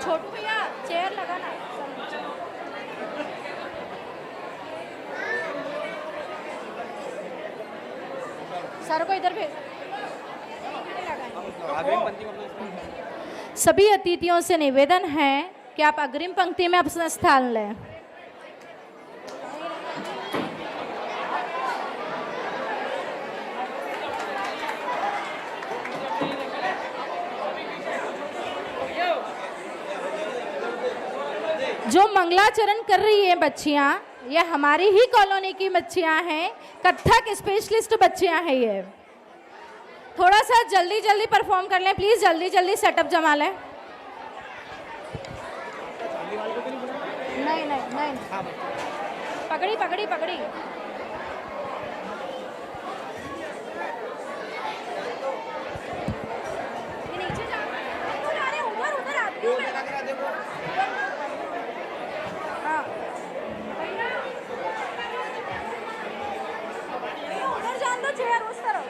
छोटू भैया चेयर लगाना। सर को इधर भेज। सभी अतिथियों से निवेदन है कि आप अग्रिम पंक्ति में अपना स्थान लें। जो मंगलाचरण कर रही है बच्चियां, ये हमारी ही कॉलोनी की बच्चियां हैं, कथक स्पेशलिस्ट बच्चियां हैं। ये थोड़ा सा जल्दी जल्दी परफॉर्म कर लें प्लीज, जल्दी जल्दी सेटअप जमा लें। नहीं नहीं नहीं, पकड़ी पकड़ी पकड़ी। नीचे जा, उधर उधर आती हूँ मैं। हाँ उधर जान दो, चेयर उस तरफ।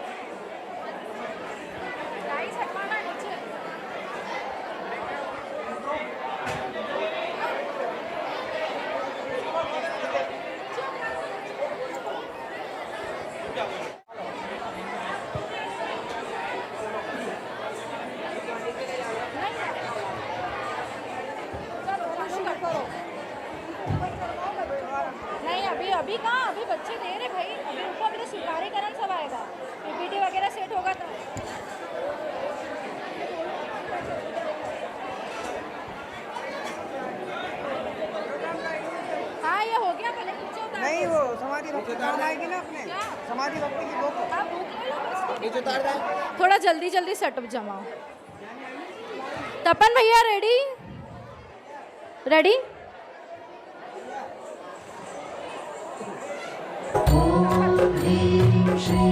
नहीं अभी अभी कहाँ, अभी बच्चे दे रहे भाई, अभी ऊपर अभी तो स्वीकारीकरण सब आएगा, पीपीटी वगैरह सेट होगा तो। हाँ ये हो गया, पहले नीचे उतार। नहीं वो समाधि भक्ति काम आएगी ना अपने, समाधि भक्ति की बुक। हाँ भूख ले लो, नीचे उतार दे। थोड़ा जल्दी जल्दी सेटअप जमाओ। तपन भैया रेडी रेडी। श्री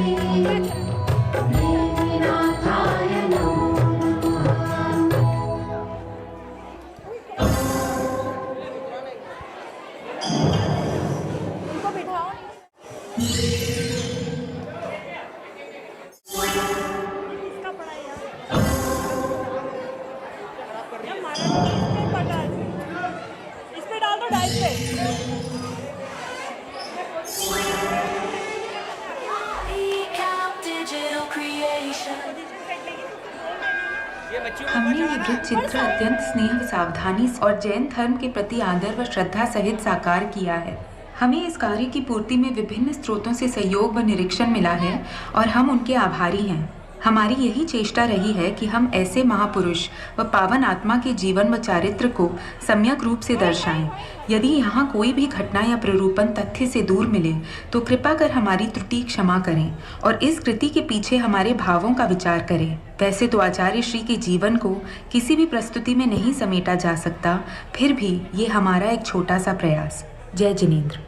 हमने ये वृत्त चित्र अत्यंत स्नेह, सावधानी और जैन धर्म के प्रति आदर व श्रद्धा सहित साकार किया है। हमें इस कार्य की पूर्ति में विभिन्न स्रोतों से सहयोग व निरीक्षण मिला है और हम उनके आभारी हैं। हमारी यही चेष्टा रही है कि हम ऐसे महापुरुष व पावन आत्मा के जीवन व चारित्र को सम्यक रूप से दर्शाएं। यदि यहाँ कोई भी घटना या प्ररूपण तथ्य से दूर मिले तो कृपा कर हमारी त्रुटि क्षमा करें और इस कृति के पीछे हमारे भावों का विचार करें। वैसे तो आचार्य श्री के जीवन को किसी भी प्रस्तुति में नहीं समेटा जा सकता, फिर भी ये हमारा एक छोटा सा प्रयास। जय जिनेंद्र।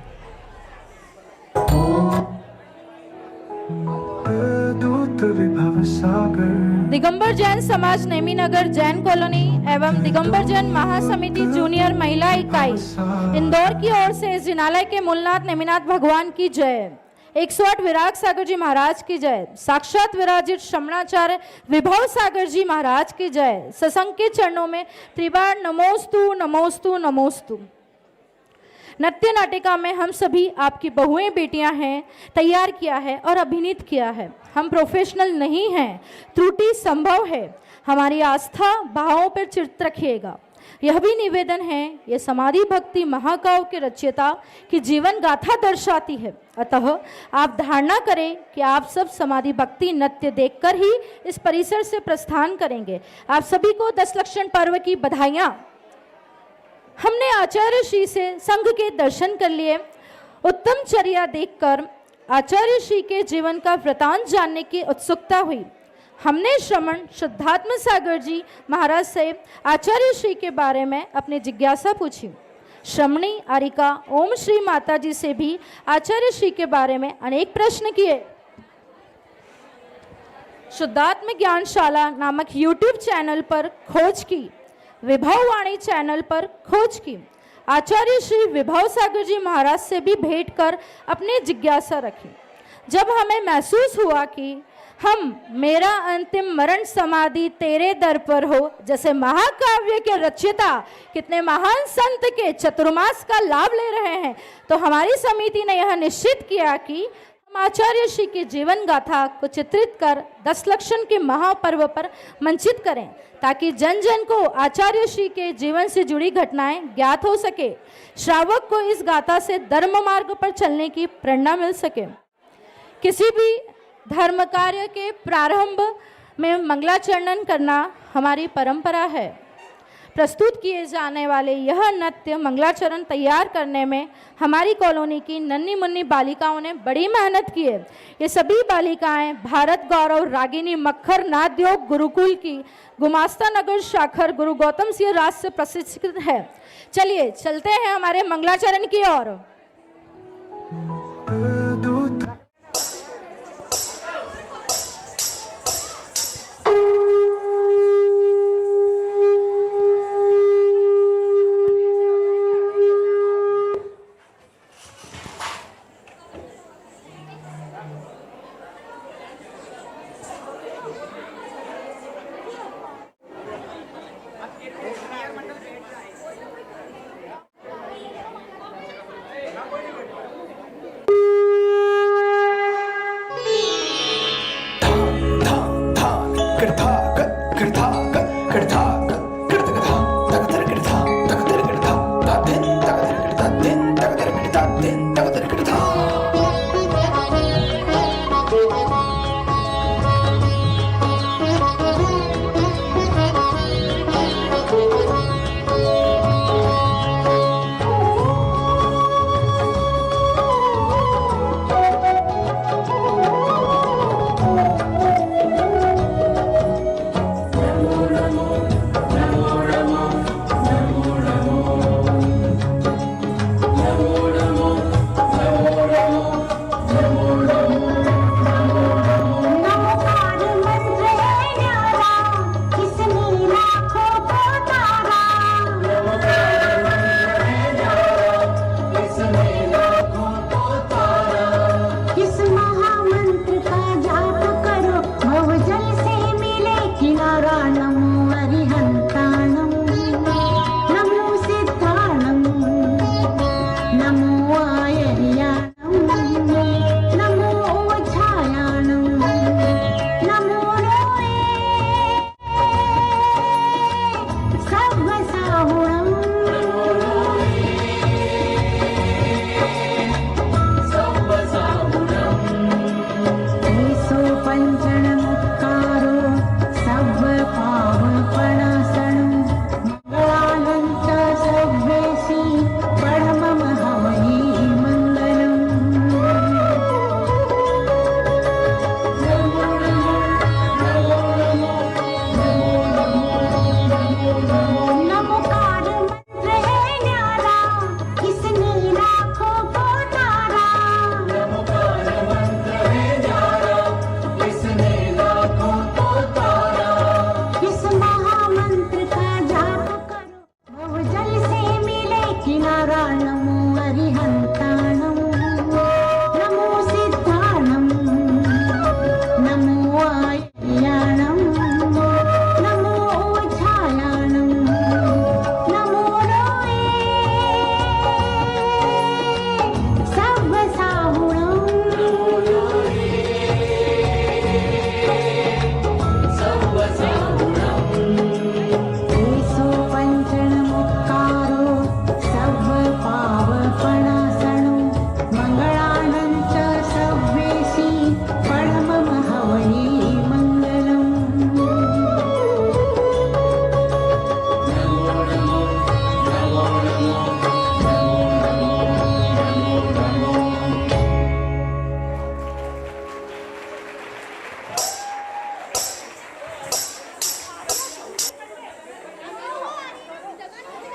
दिगंबर जैन समाज नेमीनगर जैन कॉलोनी एवं दिगंबर जैन महासमिति जूनियर महिला इकाई इंदौर की ओर से जिनालय के मूलनाथ नेमिनाथ भगवान की जय। 108 विराग सागर जी महाराज की जय। साक्षात विराजित श्रमणाचार्य विभव सागर जी महाराज की जय। सत्संग के चरणों में त्रिबार नमोस्तु नमोस्तु नमोस्तु। नृत्य नाटिका में हम सभी आपकी बहुएं बेटियां हैं, तैयार किया है और अभिनीत किया है। हम प्रोफेशनल नहीं हैं, त्रुटि संभव है, हमारी आस्था भावों पर चित्त रखिएगा। यह भी निवेदन है, ये समाधि भक्ति महाकाव्य के रचयिता की जीवन गाथा दर्शाती है, अतः आप धारणा करें कि आप सब समाधि भक्ति नृत्य देखकर ही इस परिसर से प्रस्थान करेंगे। आप सभी को 10 लक्षण पर्व की बधाइयाँ। हमने आचार्य श्री से संघ के दर्शन कर लिए। उत्तम चर्या देखकर आचार्य श्री के जीवन का वृतांत जानने की उत्सुकता हुई। हमने श्रमण शुद्धात्म सागर जी महाराज से आचार्य श्री के बारे में अपनी जिज्ञासा पूछी। श्रमणी आरिका ओम श्री माता जी से भी आचार्य श्री के बारे में अनेक प्रश्न किए। शुद्धात्म ज्ञानशाला नामक यूट्यूब चैनल पर खोज की। विभव वाणी चैनल पर खोज की। आचार्य श्री विभव सागर जी महाराज से भी भेंट कर अपनी जिज्ञासा रखी। जब हमें महसूस हुआ कि हम मेरा अंतिम मरण समाधि तेरे दर पर हो जैसे महाकाव्य के रचयिता कितने महान संत के चतुर्मास का लाभ ले रहे हैं, तो हमारी समिति ने यह निश्चित किया कि आचार्य श्री के जीवन गाथा को चित्रित कर 10 लक्षण के महापर्व पर मंचित करें, ताकि जन जन को आचार्य श्री के जीवन से जुड़ी घटनाएं ज्ञात हो सके, श्रावक को इस गाथा से धर्म मार्ग पर चलने की प्रेरणा मिल सके। किसी भी धर्म कार्य के प्रारंभ में मंगलाचरण करना हमारी परंपरा है। प्रस्तुत किए जाने वाले यह नृत्य मंगलाचरण तैयार करने में हमारी कॉलोनी की नन्ही मुन्नी बालिकाओं ने बड़ी मेहनत की है। ये सभी बालिकाएं भारत गौरव रागिनी मक्खर नाद्योग गुरुकुल की गुमास्ता नगर शाखर गुरु गौतम सिंह राज से प्रशिक्षित है। चलिए चलते हैं हमारे मंगलाचरण की ओर।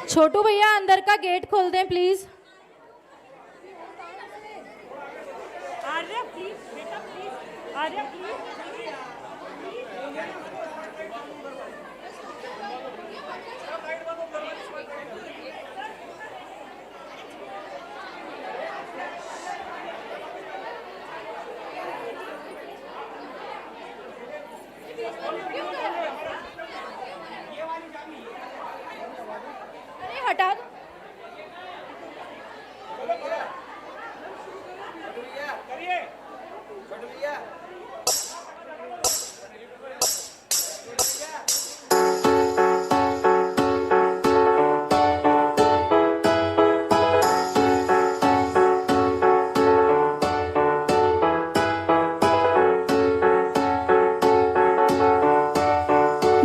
छोटू भैया अंदर का गेट खोल दें प्लीज। आर्या प्लीज, बेटा प्लीज, आर्या प्लीज। अरे हटा दो।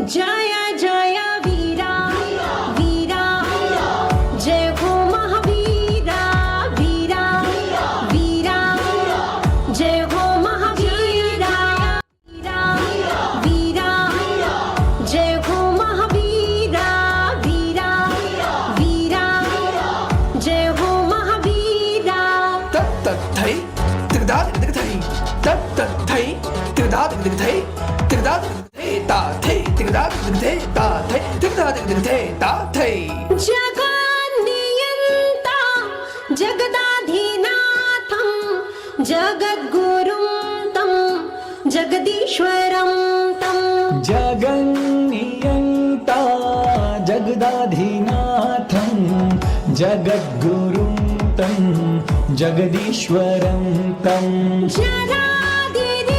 जय जय वीरा वीरा, जय हो महावीरा वीरा वीरा, जय हो महावीरा वीरा वीरा, जय हो महावीरा वीरा वीरा, जय हो महावीरा। तत्तथै तिगदा तिगथै तत्तथै तिगदा तिगथै तिगदा तिगथै ताथै तिगदा तिगथै ताथै तिगदा तिगथै ताथै। जगन्नियन्ता जगदाधिनाथं जगद्गुरुं तं जगदीश्वरं तं। जगन्नियन्ता जगदाधिनाथं जगद्गुरुं तं जगदीश्वरं तं। जरादिरिक्तं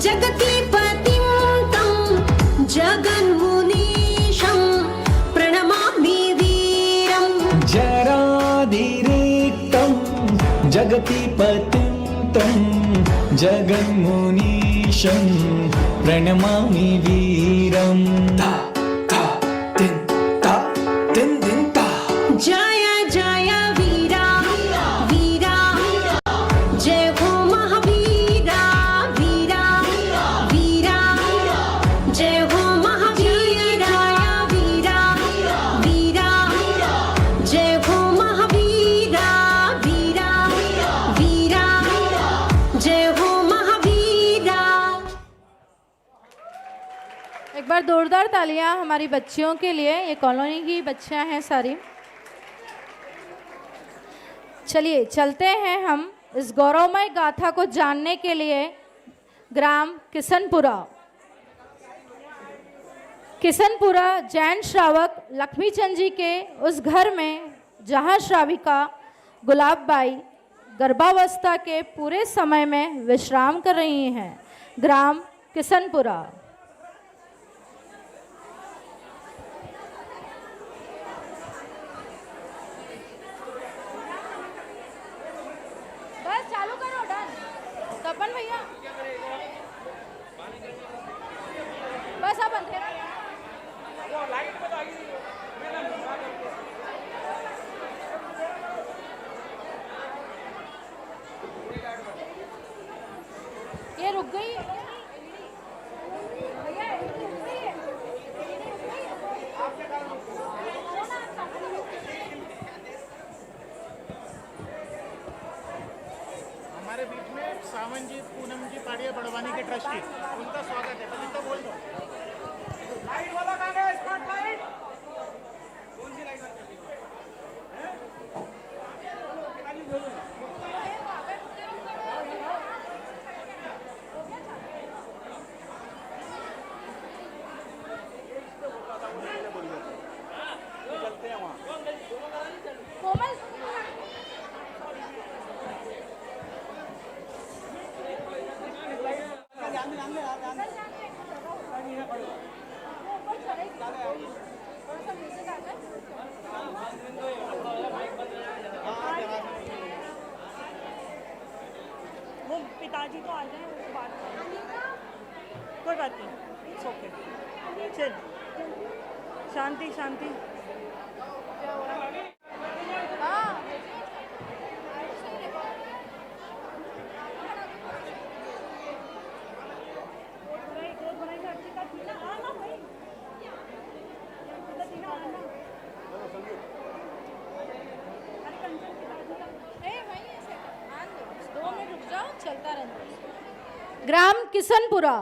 जगतीपतिं तं जगन्मुनीशं प्रणमामि वीरम्। जरादिरिक्तं जगतीपतिं तं जगन्मुनीशं प्रणमामि वीरम्। ता ता तिन ता तिन दिन ता। जय जय वीरा वीरा, जय हो महावीरा वीरा वीरा, जय हो महावीरा वीरा वीरा, जय हो महावीरा वीरा वीरा, जय हो महावीरा। एक बार जोरदार तालियां हमारी बच्चियों के लिए। ये कॉलोनी की बच्चियां हैं सारी। चलिए चलते हैं हम इस गौरवमय गाथा को जानने के लिए ग्राम किसनपुरा। किसनपुरा जैन श्रावक लक्ष्मीचंद जी के उस घर में जहां श्राविका गुलाबबाई गर्भावस्था के पूरे समय में विश्राम कर रही हैं। ग्राम किसनपुरा। बस चालू करो, डन। तपन भैया बस अब अंधेरा। ये रुक गई भैया, रुक गई है। हमारे बीच में सावन जी पूनम जी पाड़िया बड़वानी के ट्रस्टी, उनका स्वागत है। पहले तो बोल दो। लाइट वाला कहाँ है? स्पॉट लाइट कौन सी लाइट? चलते हैं वहाँ। कोमल वो पिताजी तो आ जाए, उसके बाद कोई बात नहीं, इट्स ओके। चल शांति शांति। किशनपुरा।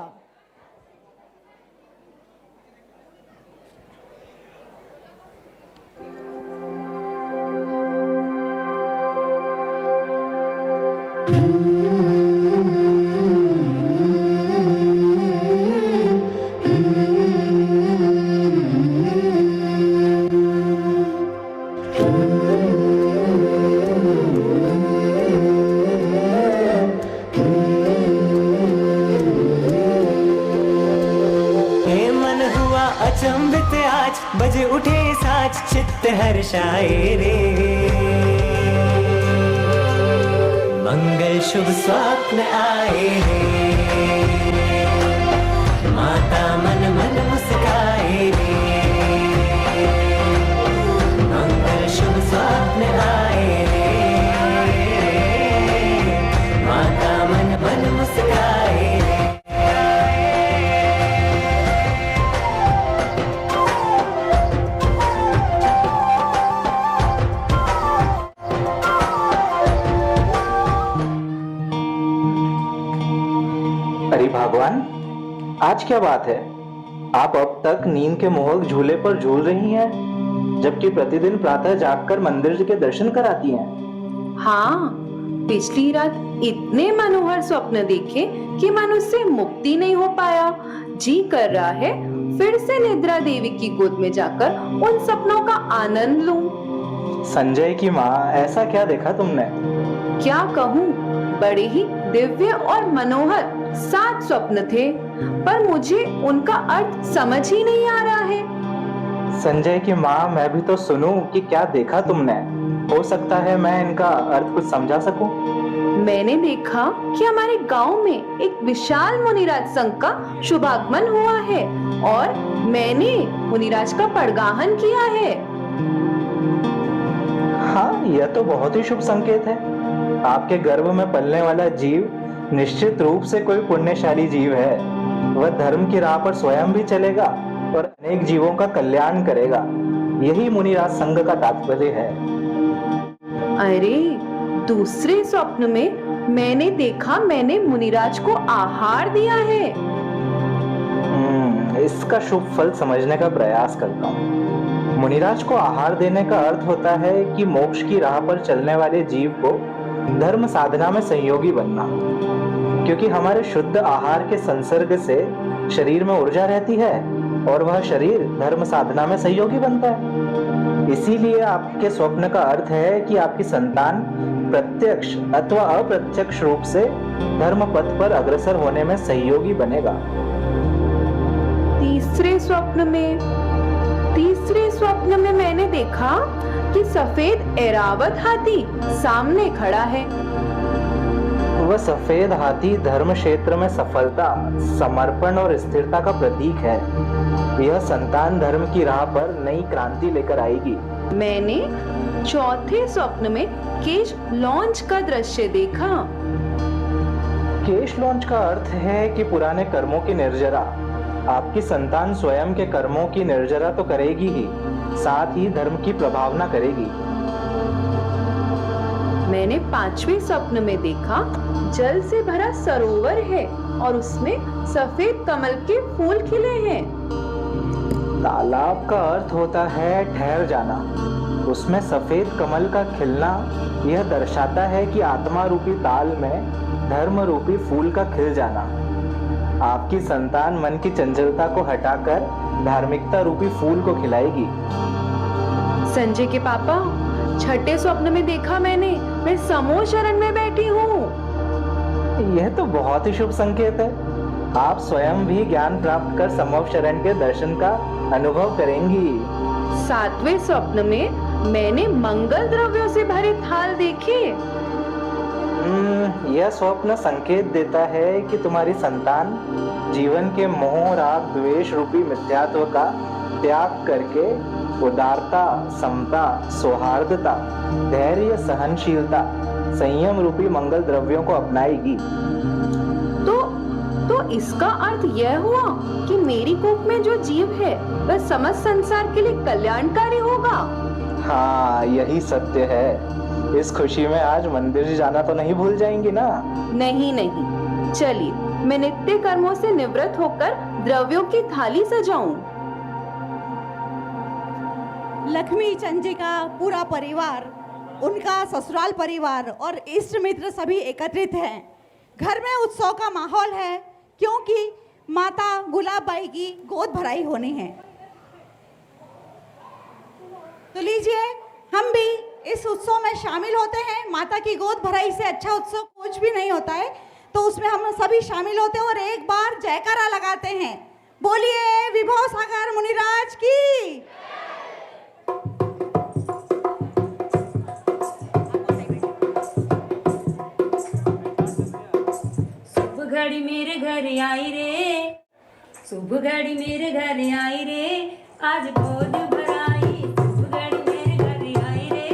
अचंभित आज बजे उठे साज चित्त हर्षाए रे, मंगल शुभ स्वप्न आए रे, माता मन मन मुस्काए रे, मंगल शुभ स्वप्न आए रे, माता मन मन मुस्काए रे। अरे भगवान, आज क्या बात है? आप अब तक नींद के मोहक झूले पर झूल रही हैं, जबकि प्रतिदिन प्रातः जागकर मंदिर के दर्शन कराती हैं। हाँ, पिछली रात इतने मनोहर स्वप्न देखे कि मन उससे मुक्ति नहीं हो पाया। जी कर रहा है फिर से निद्रा देवी की गोद में जाकर उन सपनों का आनंद लूं। संजय की माँ, ऐसा क्या देखा तुमने? क्या कहूँ, बड़े ही दिव्य और मनोहर 7 स्वप्न थे, पर मुझे उनका अर्थ समझ ही नहीं आ रहा है। संजय की माँ, मैं भी तो सुनूं कि क्या देखा तुमने। हो सकता है मैं इनका अर्थ कुछ समझा सकूं। मैंने देखा कि हमारे गांव में एक विशाल मुनिराज संघ का शुभागमन हुआ है और मैंने मुनिराज का पड़गाहन किया है। हाँ, यह तो बहुत ही शुभ संकेत है। आपके गर्भ में पलने वाला जीव निश्चित रूप से कोई पुण्यशाली जीव है। वह धर्म की राह पर स्वयं भी चलेगा और अनेक जीवों का कल्याण करेगा। यही मुनिराज संघ का तात्पर्य है। अरे, दूसरे स्वप्न में मैंने देखा मैंने मुनिराज को आहार दिया है। इसका शुभ फल समझने का प्रयास करता हूँ। मुनिराज को आहार देने का अर्थ होता है कि मोक्ष की राह पर चलने वाले जीव को धर्म साधना में सहयोगी बनना, क्योंकि हमारे शुद्ध आहार के संसर्ग से शरीर में ऊर्जा रहती है और वह शरीर धर्म साधना में सहयोगी बनता है। इसीलिए आपके स्वप्न का अर्थ है कि आपकी संतान प्रत्यक्ष अथवा अप्रत्यक्ष रूप से धर्म पथ पर अग्रसर होने में सहयोगी बनेगा। तीसरे स्वप्न में मैंने देखा कि सफेद ऐरावत हाथी सामने खड़ा है। वह सफेद हाथी धर्म क्षेत्र में सफलता, समर्पण और स्थिरता का प्रतीक है। यह संतान धर्म की राह पर नई क्रांति लेकर आएगी। मैंने चौथे स्वप्न में केश लॉन्च का दृश्य देखा। केश लॉन्च का अर्थ है कि पुराने कर्मों की निर्जरा। आपकी संतान स्वयं के कर्मों की निर्जरा तो करेगी ही, साथ ही धर्म की प्रभावना करेगी। मैंने 5वें स्वप्न में देखा जल से भरा सरोवर है और उसमें सफेद कमल के फूल खिले हैं। तालाब का अर्थ होता है ठहर जाना। उसमें सफेद कमल का खिलना यह दर्शाता है कि आत्मा रूपी ताल में धर्म रूपी फूल का खिल जाना। आपकी संतान मन की चंचलता को हटाकर धार्मिकता रूपी फूल को खिलाएगी। संजय के पापा, छठे स्वप्न में देखा मैं समूह शरण में बैठी हूँ। यह तो बहुत ही शुभ संकेत है। आप स्वयं भी ज्ञान प्राप्त कर समूह शरण के दर्शन का अनुभव करेंगी। 7वें स्वप्न में मैंने मंगल द्रव्यों से भरे थाल देखे। यह स्वप्न संकेत देता है कि तुम्हारी संतान जीवन के मोह, राग, द्वेष रूपी मिथ्यात्व का त्याग करके उदारता, समता, सौहार्दता, धैर्य, सहनशीलता, संयम रूपी मंगल द्रव्यों को अपनाएगी। तो इसका अर्थ यह हुआ कि मेरी कोख में जो जीव है वह समस्त संसार के लिए कल्याणकारी होगा। हाँ, यही सत्य है। इस खुशी में आज मंदिर जाना तो नहीं भूल जाएंगी ना? नहीं, चलिए मैं नित्य कर्मों से निवृत्त होकर द्रव्यों की थाली सजाऊं। लक्ष्मी चंद जी का पूरा परिवार, उनका ससुराल परिवार और इष्ट मित्र सभी एकत्रित हैं। घर में उत्सव का माहौल है क्योंकि माता गुलाब बाई की गोद भराई होनी है। तो लीजिए, हम भी इस उत्सव में शामिल होते हैं। माता की गोद भराई से अच्छा उत्सव कुछ भी नहीं होता है, तो उसमें हम सभी शामिल होते हैं और एक बार जयकारा लगाते हैं। बोलिए विभव सागर मुनिराज की। शुभ घड़ी मेरे घर आई रे, शुभ घड़ी मेरे घर आई रे, आज गोद भराई। शुभ घड़ी मेरे घर आई रे,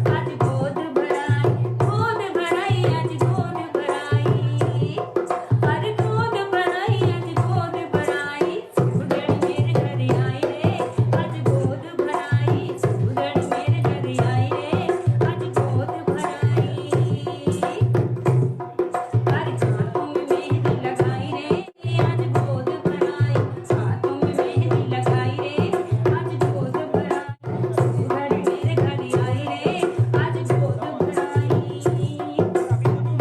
आज गोद भराई, गोद भराई, आज गोद भराई, अरे गोद भराई, आज गोद भराई। शुभ घड़ी मेरे घर आई रे, आज गोद भराई। शुभ घड़ी मेरे घर आई रे, आज गोद भराई। अरे हाथों में मेहंदी लगाई रे, आज गोद भराई। हाथों में मेहंदी लगाई रे, आज गोद भराई। शुभ घड़ी मेरे घर आई रे, आज गोद भराई।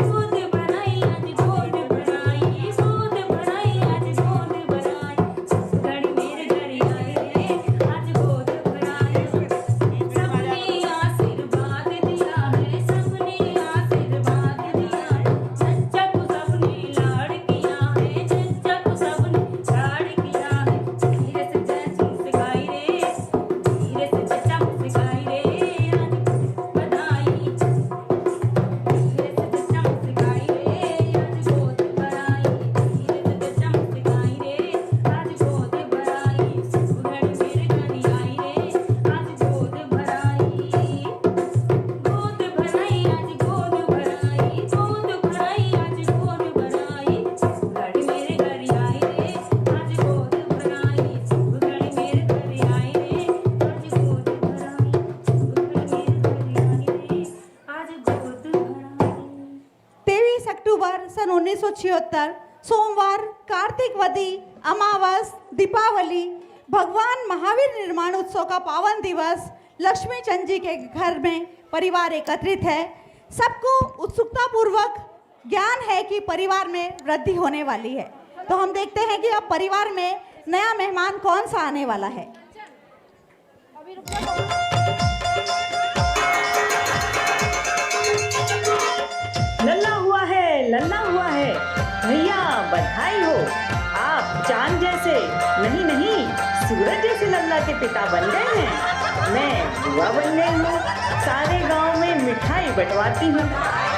गोद भराई, आज गोद भराई, गोद भराई, आज गोद भराई। शुभ घड़ी मेरे घर आई रे, आज गोद भराई। सबने आशीर्वाद दिया है, सबने आशीर्वाद दिया है, चच्चा को सबने लाड़ किया है, चच्चा को सबने लाड़ किया है। धीरे से चाची सिखाई रे, धीरे से चच्चा सिखाई रे, आज बधाई। धीरे से चच्चा सिखाई रे, आज गोद भराई। धीरे से चच्चा सिखाई रे, आज गोद भराई। शुभ घड़ी मेरे घर आई रे, आज गोद भराई। गोद भराई, आज गोद भराई, गोद भराई, आज गोद भराई। शुभ घड़ी मेरे घर आई रे, आज गोद भराई। शुभ घड़ी मेरे घर आई रे, आज गोद भराई। शुभ घड़ी मेरे घर आई रे, आज गोद भराई। 23 अक्टूबर सन 1976 सोमवार, कार्तिकवदी अमावस, दीपावली, भगवान महावीर निर्माण उत्सव का पावन दिवस। लक्ष्मी चंद जी के घर में परिवार एकत्रित है। सबको उत्सुकता पूर्वक ज्ञान है कि परिवार में वृद्धि होने वाली है। तो हम देखते हैं कि अब परिवार में नया मेहमान कौन सा आने वाला है। लल्ला हुआ है, लल्ला हुआ है, भैया बधाई हो। आप चांद जैसे नहीं नहीं सूरज जैसे लल्ला के पिता बन गए हैं। मैं बुआ बन गई हूँ, सारे गांव में मिठाई बंटवाती हूँ।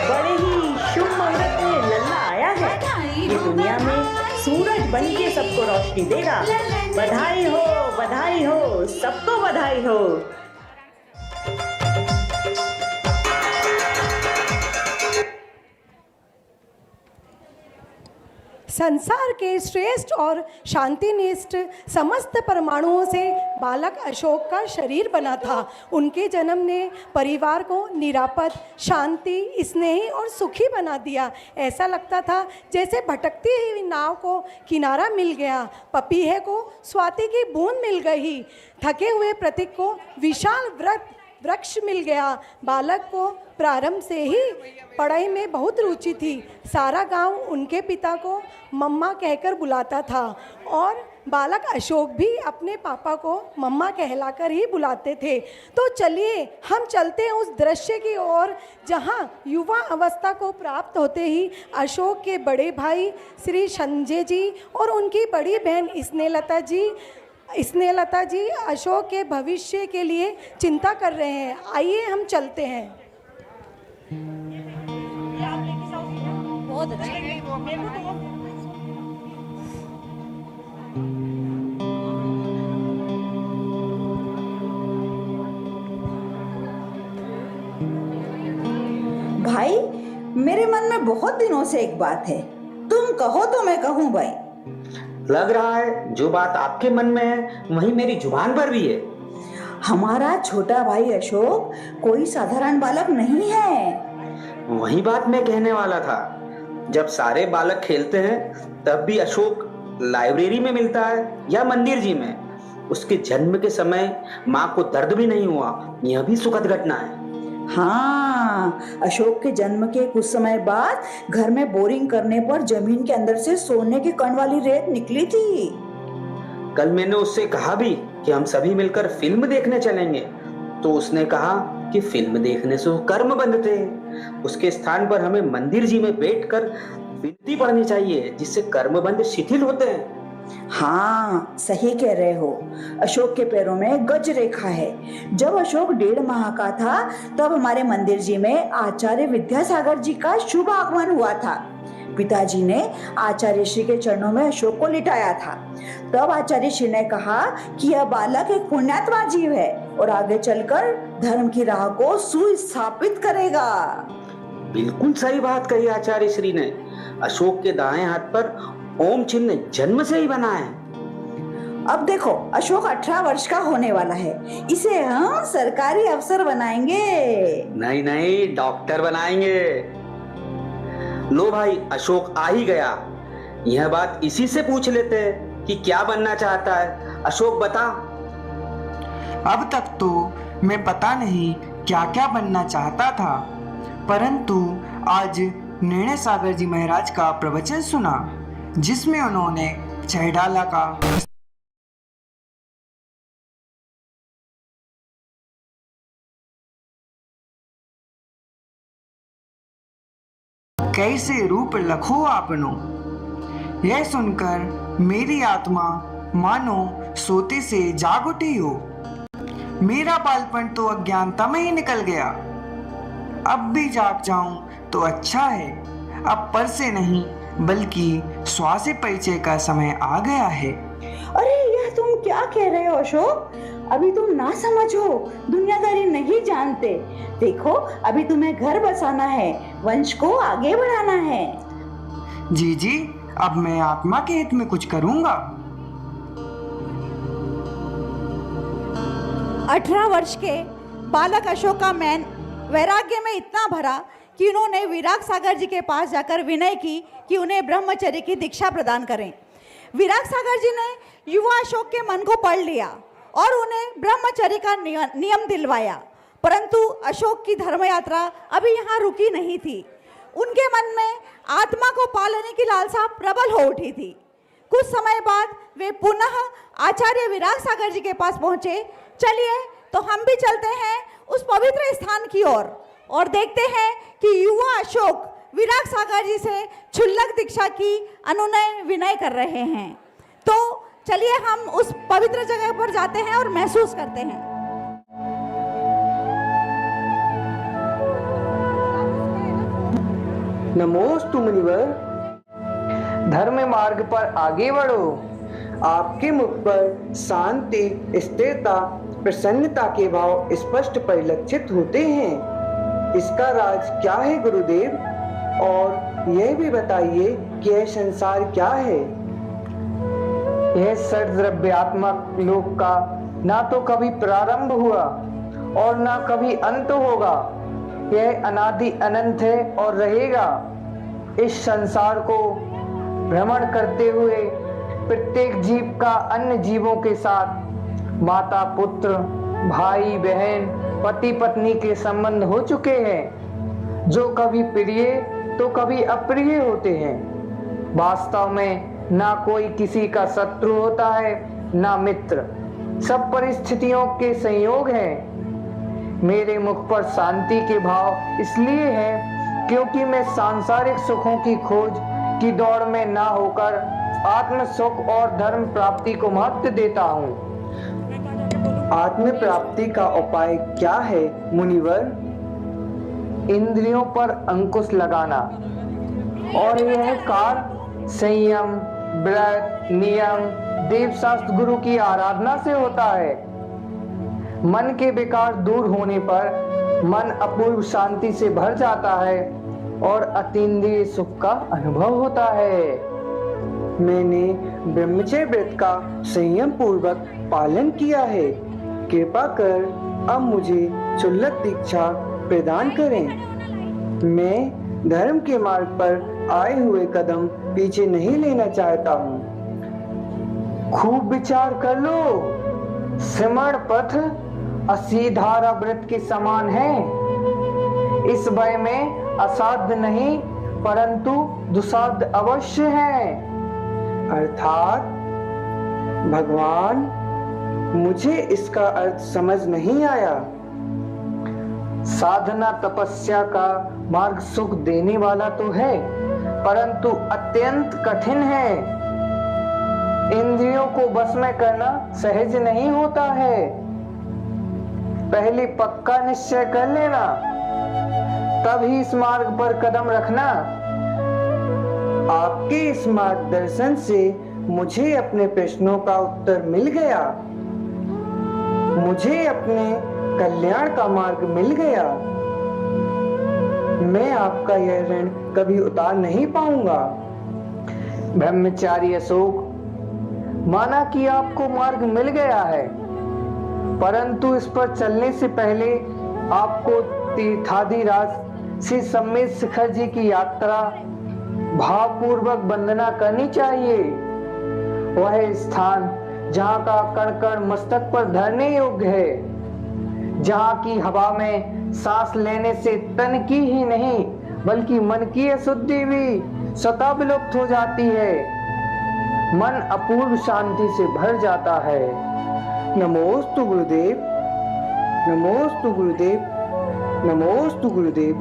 बड़े ही शुभ मुहूर्त में लल्ला आया है। ये दुनिया में सूरज बन के सबको रोशनी देगा। बधाई हो, सबको बधाई हो। संसार के श्रेष्ठ और शांतिनिष्ठ समस्त परमाणुओं से बालक अशोक का शरीर बना था। उनके जन्म ने परिवार को निरापद, शांति, स्नेही और सुखी बना दिया। ऐसा लगता था जैसे भटकती हुई नाव को किनारा मिल गया, पपीहे को स्वाति की बूंद मिल गई, थके हुए प्रतीक को विशाल वृक्ष मिल गया। बालक को प्रारंभ से ही पढ़ाई में बहुत रुचि थी। सारा गांव उनके पिता को मम्मा कहकर बुलाता था और बालक अशोक भी अपने पापा को मम्मा कहलाकर ही बुलाते थे। तो चलिए हम चलते हैं उस दृश्य की ओर जहां युवा अवस्था को प्राप्त होते ही अशोक के बड़े भाई श्री संजय जी और उनकी बड़ी बहन स्नेहलता जी अशोक के भविष्य के लिए चिंता कर रहे हैं। आइए हम चलते हैं। बहुत अच्छा। भाई, मेरे मन में बहुत दिनों से एक बात है, तुम कहो तो मैं कहूँ भाई। लग रहा है जो बात आपके मन में है वही मेरी जुबान पर भी है। हमारा छोटा भाई अशोक कोई साधारण बालक नहीं है। वही बात मैं कहने वाला था। जब सारे बालक खेलते हैं तब भी अशोक लाइब्रेरी में मिलता है या मंदिर जी में? उसके जन्म के समय माँ को दर्द भी नहीं हुआ, यह भी सुखद घटना है। हाँ, अशोक के जन्म के कुछ समय बाद घर में बोरिंग करने पर जमीन के अंदर से सोने के कण वाली रेत निकली थी। कल मैंने उससे कहा भी कि हम सभी मिलकर फिल्म देखने चलेंगे, तो उसने कहा कि फिल्म देखने से कर्म बंधते हैं, उसके स्थान पर हमें मंदिर जी में बैठकर विनती पढ़नी चाहिए, जिससे कर्म बंध शिथिल होते हैं। हाँ, सही कह रहे हो। अशोक के पैरों में गज रेखा है। जब अशोक 1.5 माह का था तब हमारे मंदिर जी में आचार्य विद्यासागर जी का शुभ आगमन हुआ था। पिताजी ने आचार्य श्री के चरणों में अशोक को लिटाया था। तब आचार्य श्री ने कहा कि यह बालक एक पुण्यात्मा जीव है और आगे चलकर धर्म की राह को सुस्थापित करेगा। बिल्कुल सही बात कही आचार्य श्री ने। अशोक के दाएं हाथ पर ओम चिन्ह जन्म से ही बना है। अब देखो, अशोक 18 वर्ष का होने वाला है। इसे हम सरकारी अफसर बनाएंगे। नहीं नहीं, डॉक्टर बनाएंगे। लो भाई, अशोक आ ही गया। यह बात इसी से पूछ लेते हैं कि क्या बनना चाहता है। अशोक बता। अब तक तो मैं पता नहीं क्या क्या बनना चाहता था, परंतु आज निर्णय सागर जी महाराज का प्रवचन सुना, जिसमें उन्होंने चहडाला का कैसे रूप लखो आपनो। यह सुनकर मेरी आत्मा मानो सोते से जाग उठी हो। मेरा बालपन तो अज्ञानता में ही निकल गया। अब भी जाग जाऊं तो अच्छा है। अब पर से नहीं बल्कि स्व से परिचय का समय आ गया है। अरे यह तुम क्या कह रहे हो अशोक? अभी तुम ना समझो, दुनियादारी नहीं जानते। देखो, अभी तुम्हें घर बसाना है, वंश को आगे बढ़ाना है। जी जी, अब मैं आत्मा के हित में कुछ करूंगा। 18 वर्ष के बालक अशोक का मैन वैराग्य में इतना भरा कि उन्होंने विराग सागर जी के पास जाकर विनय की कि उन्हें ब्रह्मचर्य की दीक्षा प्रदान करें। विराग सागर जी ने युवा अशोक के मन को पढ़ लिया और उन्हें ब्रह्मचर्य का नियम दिलवाया, परंतु अशोक की धर्म यात्रा अभी यहाँ रुकी नहीं थी। उनके मन में आत्मा को पा लेने की लालसा प्रबल हो उठी थी। कुछ समय बाद वे पुनः आचार्य विराग सागर जी के पास पहुँचे। चलिए तो हम भी चलते हैं उस पवित्र स्थान की ओर और देखते हैं कि युवा अशोक विराग सागर जी से क्षुल्लक दीक्षा की अनुनय विनय कर रहे हैं। तो चलिए हम उस पवित्र जगह पर जाते हैं और महसूस करते हैं। नमोस्तु मुनिवर। धर्म मार्ग पर आगे बढ़ो। आपके मुख पर शांति, स्थिरता, प्रसन्नता के भाव स्पष्ट परिलक्षित होते हैं। इसका राज क्या है गुरुदेव? और यह भी बताइए कि यह संसार क्या है? यह सर्वद्रव्यात्मक लोक का ना तो कभी प्रारंभ हुआ और ना कभी अंत होगा। यह अनादि अनंत है और रहेगा। इस संसार को भ्रमण करते हुए प्रत्येक जीव का अन्य जीवों के साथ माता पुत्र, भाई बहन, पति पत्नी के संबंध हो चुके हैं, जो कभी प्रिय तो कभी अप्रिय होते हैं। वास्तव में ना कोई किसी का शत्रु होता है ना मित्र, सब परिस्थितियों के संयोग हैं। मेरे मुख पर शांति के भाव इसलिए है क्योंकि मैं सांसारिक सुखों की खोज की दौड़ में ना होकर आत्म सुख और धर्म प्राप्ति को महत्व देता हूँ। आत्म प्राप्ति का उपाय क्या है मुनिवर? इंद्रियों पर अंकुश लगाना, और यह कार्य संयम, व्रत, नियम, देवशास्त्र, गुरु की आराधना से होता है। मन के विकार दूर होने पर मन अपूर्व शांति से भर जाता है और अतीन्द्रिय सुख का अनुभव होता है। मैंने ब्रह्मचर्य व्रत का संयम पूर्वक पालन किया है। कृपा कर अब मुझे क्षुल्लक दीक्षा प्रदान करें। मैं धर्म के मार्ग पर आए हुए कदम पीछे नहीं लेना चाहता हूँ। खूब विचार कर लो। सिमरण पथ असीधारा व्रत के समान है। इस भय में असाध्य नहीं परंतु दुसाध्य अवश्य है। अर्थात भगवान, मुझे इसका अर्थ समझ नहीं आया। साधना तपस्या का मार्ग सुख देने वाला तो है परंतु अत्यंत कठिन है। इंद्रियों को बस में करना सहज नहीं होता है। पहले पक्का निश्चय कर लेना, तब ही इस मार्ग पर कदम रखना। आपके इस मार्गदर्शन से मुझे अपने प्रश्नों का उत्तर मिल गया। मुझे अपने कल्याण का मार्ग मिल गया। मैं आपका यह ऋण कभी उतार नहीं पाऊंगा। ब्रह्मचारी अशोक, माना कि आपको मार्ग मिल गया है परंतु इस पर चलने से पहले आपको तीर्थाधिराज श्री सम्मेद शिखर जी की यात्रा भावपूर्वक वंदना करनी चाहिए। वह स्थान जहाँ का कण कण मस्तक पर धरने योग्य है, जहाँ की हवा में सांस लेने से तन की ही नहीं बल्कि मन की अशुद्धि भी स्वतः विलुप्त हो जाती है। मन अपूर्व शांति से भर जाता है। नमोस्तु गुरुदेव, नमोस्तु गुरुदेव, नमोस्तु गुरुदेव।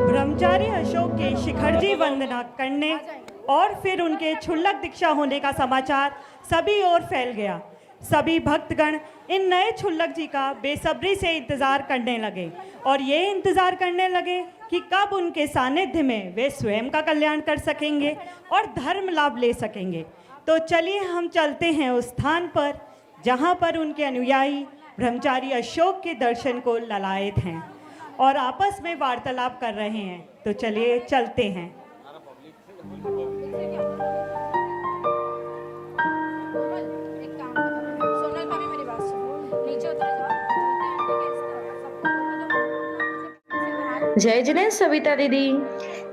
ब्रह्मचारी अशोक के शिखरजी वंदना करने और फिर उनके क्षुल्लक दीक्षा होने का समाचार सभी ओर फैल गया। सभी भक्तगण इन नए क्षुल्लक जी का बेसब्री से इंतजार करने लगे और ये इंतजार करने लगे कि कब उनके सानिध्य में वे स्वयं का कल्याण कर सकेंगे और धर्म लाभ ले सकेंगे। तो चलिए हम चलते हैं उस स्थान पर जहाँ पर उनके अनुयायी ब्रह्मचारी अशोक के दर्शन को ललायत हैं और आपस में वार्तालाप कर रहे हैं। तो चलिए चलते हैं। जय जिनेन सविता दीदी।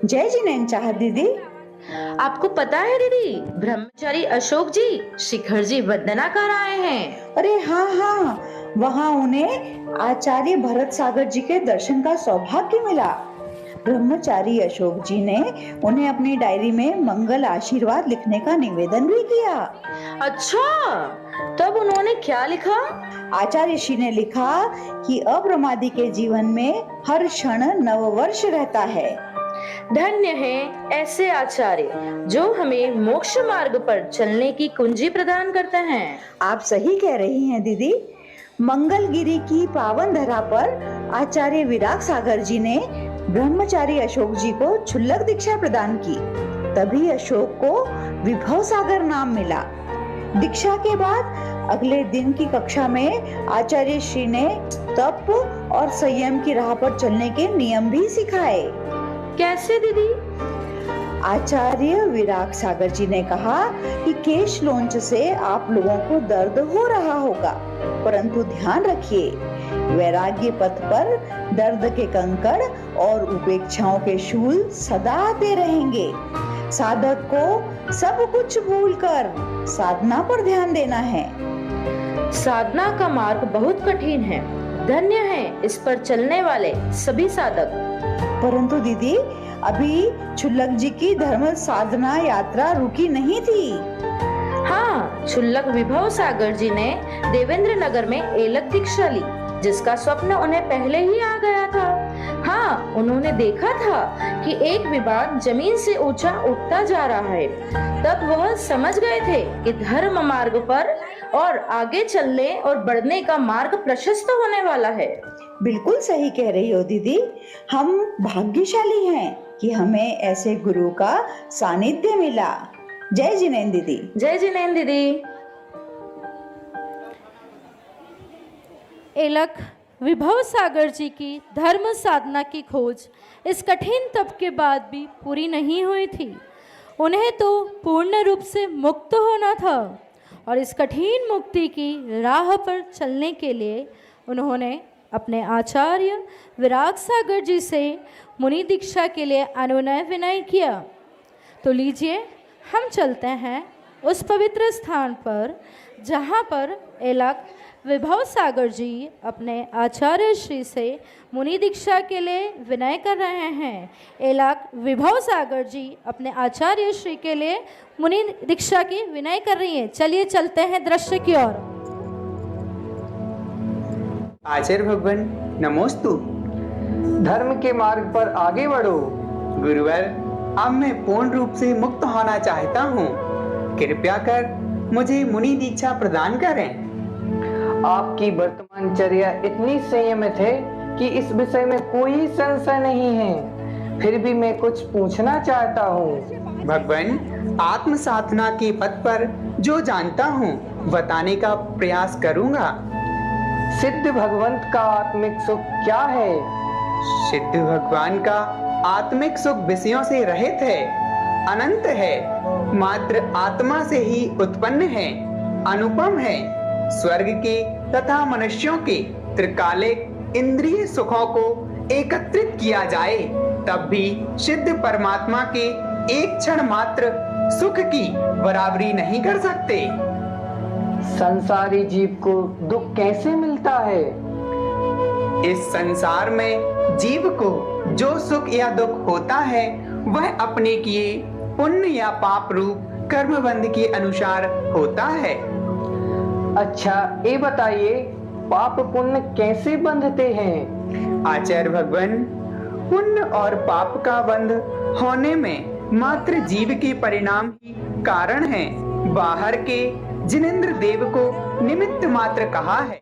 जय जिनेन चाहत दीदी। आपको पता है दीदी, ब्रह्मचारी अशोक जी शिखर जी वंदना कर आए हैं। अरे हाँ हाँ, वहाँ उन्हें आचार्य भरत सागर जी के दर्शन का सौभाग्य मिला। ब्रह्मचारी अशोक जी ने उन्हें अपनी डायरी में मंगल आशीर्वाद लिखने का निवेदन भी किया। अच्छा, तब उन्होंने क्या लिखा? आचार्य श्री ने लिखा कि अब्रह्मादि के जीवन में हर क्षण नववर्ष रहता है। धन्य है ऐसे आचार्य जो हमें मोक्ष मार्ग पर चलने की कुंजी प्रदान करते हैं। आप सही कह रही हैं दीदी। मंगलगिरी की पावन धरा पर आचार्य विराग सागर जी ने ब्रह्मचारी अशोक जी को क्षुल्लक दीक्षा प्रदान की। तभी अशोक को विभव सागर नाम मिला। दीक्षा के बाद अगले दिन की कक्षा में आचार्य श्री ने तप और संयम की राह पर चलने के नियम भी सिखाए। कैसे दीदी? आचार्य विराग सागर जी ने कहा कि केश लोंच से आप लोगों को दर्द हो रहा होगा, परंतु ध्यान रखिए, वैराग्य पथ पर दर्द के कंकड़ और उपेक्षाओं के शूल सदा आते रहेंगे। साधक को सब कुछ भूलकर साधना पर ध्यान देना है। साधना का मार्ग बहुत कठिन है। धन्य है इस पर चलने वाले सभी साधक। परंतु दीदी, अभी क्षुल्लक जी की धर्म साधना यात्रा रुकी नहीं थी। हाँ, क्षुल्लक विभव सागर जी ने देवेंद्र नगर में एलक दीक्षा ली, जिसका स्वप्न उन्हें पहले ही आ गया था। हाँ, उन्होंने देखा था कि एक विवाद जमीन से ऊंचा उठता जा रहा है। तब वह समझ गए थे कि धर्म मार्ग पर और आगे चलने और बढ़ने का मार्ग प्रशस्त होने वाला है। बिल्कुल सही कह रही हो दीदी। हम भाग्यशाली हैं कि हमें ऐसे गुरु का सानिध्य मिला। जय जिनेन दीदी। जय जिनेन दीदी। एलक विभव सागर जी की धर्म साधना की खोज इस कठिन तप के बाद भी पूरी नहीं हुई थी। उन्हें तो पूर्ण रूप से मुक्त होना था और इस कठिन मुक्ति की राह पर चलने के लिए उन्होंने अपने आचार्य विराग सागर जी से मुनि दीक्षा के लिए अनुनय विनय किया। तो लीजिए हम चलते हैं उस पवित्र स्थान पर जहाँ पर एलक विभव सागर जी अपने आचार्य श्री से मुनि दीक्षा के लिए विनय कर रहे हैं। एलक विभव सागर जी अपने आचार्य श्री के लिए मुनि दीक्षा की विनय कर रही हैं। चलिए चलते हैं दृश्य की ओर। आचार्य भगवान नमोस्तु। धर्म के मार्ग पर आगे बढ़ो। गुरुवर, अब मैं पूर्ण रूप से मुक्त होना चाहता हूँ। कृपया कर मुझे मुनि दीक्षा प्रदान करें। आपकी वर्तमान चर्या इतनी संयमित है कि इस विषय में कोई संशय नहीं है। फिर भी मैं कुछ पूछना चाहता हूँ। भगवान, आत्म साधना के पथ पर जो जानता हूँ बताने का प्रयास करूँगा। सिद्ध भगवंत का आत्मिक सुख क्या है? सिद्ध भगवान का आत्मिक सुख विषयों से रहित है, अनंत है, मात्र आत्मा से ही उत्पन्न है, अनुपम है। स्वर्ग के तथा मनुष्यों के त्रिकालिक इंद्रिय सुखों को एकत्रित किया जाए तब भी सिद्ध परमात्मा के एक क्षण मात्र सुख की बराबरी नहीं कर सकते। संसारी जीव को दुख कैसे मिलता है? इस संसार में जीव को जो सुख या दुख होता है वह अपने किए पुण्य या पाप रूप कर्मबंध के अनुसार होता है। अच्छा, ये बताइए पाप पुण्य कैसे बंधते हैं? आचार्य भगवान, पुण्य और पाप का बंध होने में मात्र जीव के परिणाम ही कारण है। बाहर के जिनेंद्र देव को निमित्त मात्र कहा है।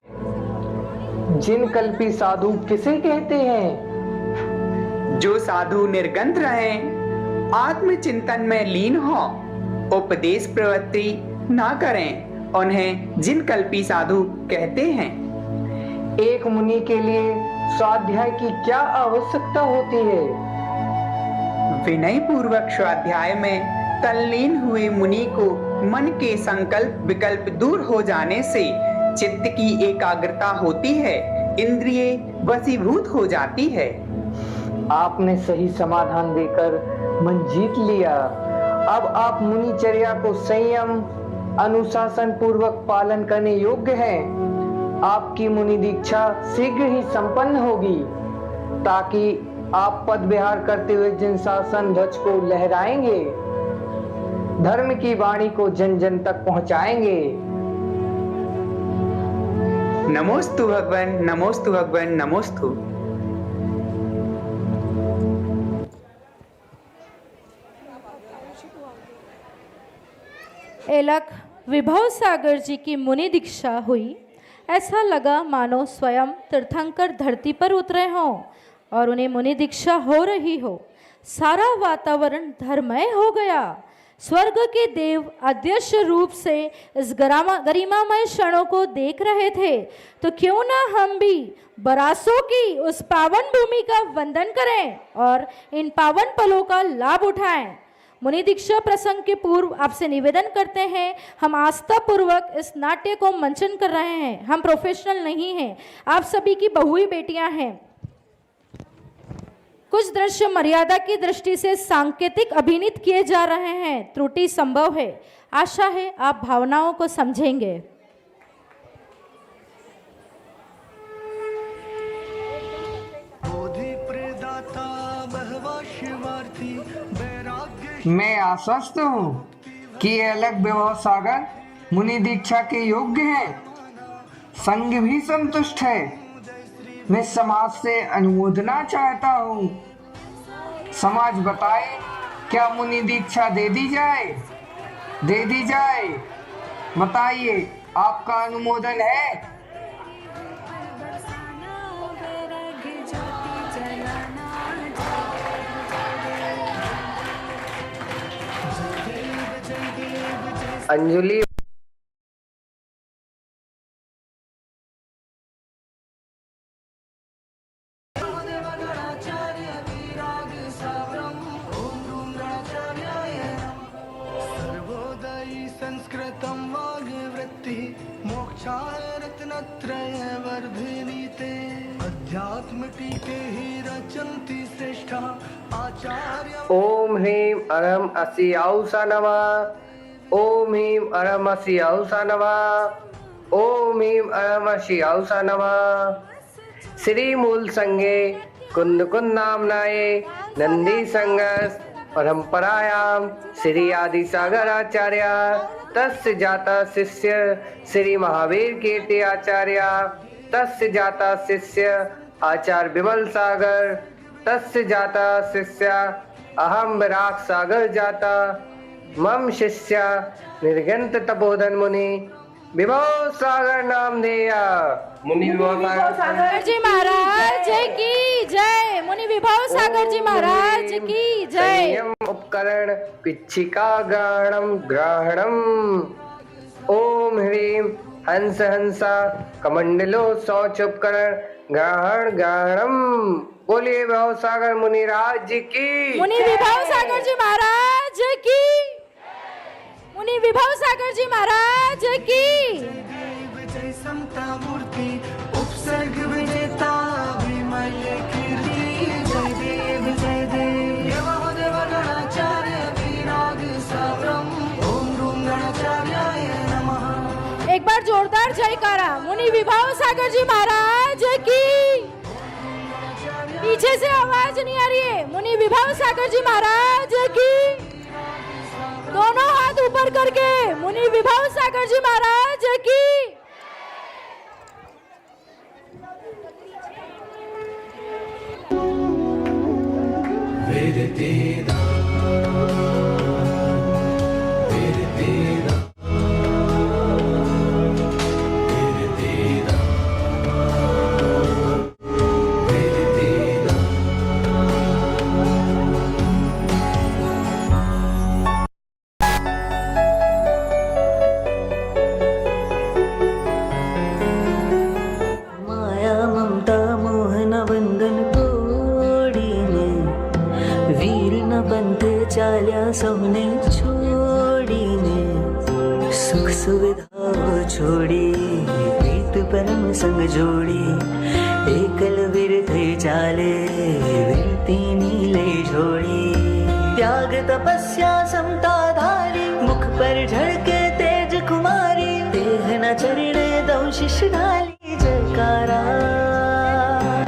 जिन कल्पी साधु किसे कहते हैं? जो साधु निर्गंध रहे, आत्मचिंतन में लीन हो, उपदेश प्रवृत्ति ना करें, उन्हें जिन कल्पी साधु कहते हैं। एक मुनि के लिए स्वाध्याय की क्या आवश्यकता होती है? विनय पूर्वक स्वाध्याय में तल्लीन हुए मुनि को मन के संकल्प विकल्प दूर हो जाने से चित्त की एकाग्रता होती है, इंद्रिय वशीभूत हो जाती है। आपने सही समाधान देकर मन जीत लिया। अब आप मुनिचर्या को संयम अनुशासन पूर्वक पालन करने योग्य हैं। आपकी मुनि दीक्षा शीघ्र ही संपन्न होगी ताकि आप पद विहार करते हुए जिन शासन ध्वज को लहराएंगे, धर्म की वाणी को जन जन तक पहुंचाएंगे। नमोस्तु भगवान, नमोस्तु भगवान, नमोस्तु। एलक विभव सागर जी की मुनि दीक्षा हुई। ऐसा लगा मानो स्वयं तीर्थंकर धरती पर उतरे हों और उन्हें मुनि दीक्षा हो रही हो। सारा वातावरण धर्ममय हो गया। स्वर्ग के देव अदृश्य रूप से इस गरिमामय क्षणों को देख रहे थे। तो क्यों ना हम भी बरासों की उस पावन भूमि का वंदन करें और इन पावन पलों का लाभ उठाएं। मुनि दीक्षा प्रसंग के पूर्व आपसे निवेदन करते हैं, हम आस्था पूर्वक इस नाट्य को मंचन कर रहे हैं। हम प्रोफेशनल नहीं हैं, आप सभी की बहुई बेटियां हैं। कुछ दृश्य मर्यादा की दृष्टि से सांकेतिक अभिनीत किए जा रहे हैं, त्रुटि संभव है। आशा है आप भावनाओं को समझेंगे। मैं आश्वस्त हूँ कि एलक विभव सागर मुनि दीक्षा के योग्य हैं। संग भी संतुष्ट है। मैं समाज से अनुमोदना चाहता हूँ। समाज बताए, क्या मुनि दीक्षा दे दी जाए? दे दी जाए। बताइए, आपका अनुमोदन है? अंजलि सर्वोदयी संस्कृतं वाग् ओम ह्रीं अरम असि औसा नमः। ओम ह्रीं अरम असि औसा नमः। ओम ह्रीं अरम असि औसा नमः। श्री मूल संगे कुंद कुंद नामनाये नंदी संगस परंपरायाम श्री आदि सागर आचार्य तस्य जाता शिष्य श्री महावीर कीर्ति आचार्य तस्य जाता शिष्य आचार्य विमल सागर तस्य जाता शिष्य अहम विराग सागर जाता मम शिष्य निर्गंत तपोधन मुनि विभव सागर नाम देया। मुनि विभव सागर जी महाराज की जय। मुनि विभव सागर जी महाराज की जय। संयम उपकरण पिच्छिका ग्रहणम ग्रहणम। ओम ह्रीं हंस हंसा कमंडलो शौच उपकरण ग्रहण ग्रहणम। बोलिए विभव सागर मुनिराज जी की। मुनि विभव सागर जी महाराज की। मुनि विभव सागर जी महाराज की। समता मूर्ति उपसर्ग विजेता विमल कीर्ति जय देव जय देव देव गणाचार्य विराग साग्रम ओम रूम गणाचार्याय नमः। एक बार जोरदार जयकारा मुनि विभव सागर जी महाराज की। पीछे से आवाज नहीं आ रही है। मुनि विभव सागर जी महाराज की। दोनों हाथ ऊपर करके मुनि विभव सागर जी महाराज की। माया ममता मोहन बंधन तोड़ीने वीर न बंधे चाल्या सौने छोड़ीने सुख सुविधा छोड़ी प्रीत परम संग जोड़ी एकल विरधे चाले विरती नीले जोड़ी त्याग तपस्या समता धारी मुख पर झड़के तेज कुमारी देह न चरणे दौ शिष ढाली जयकारा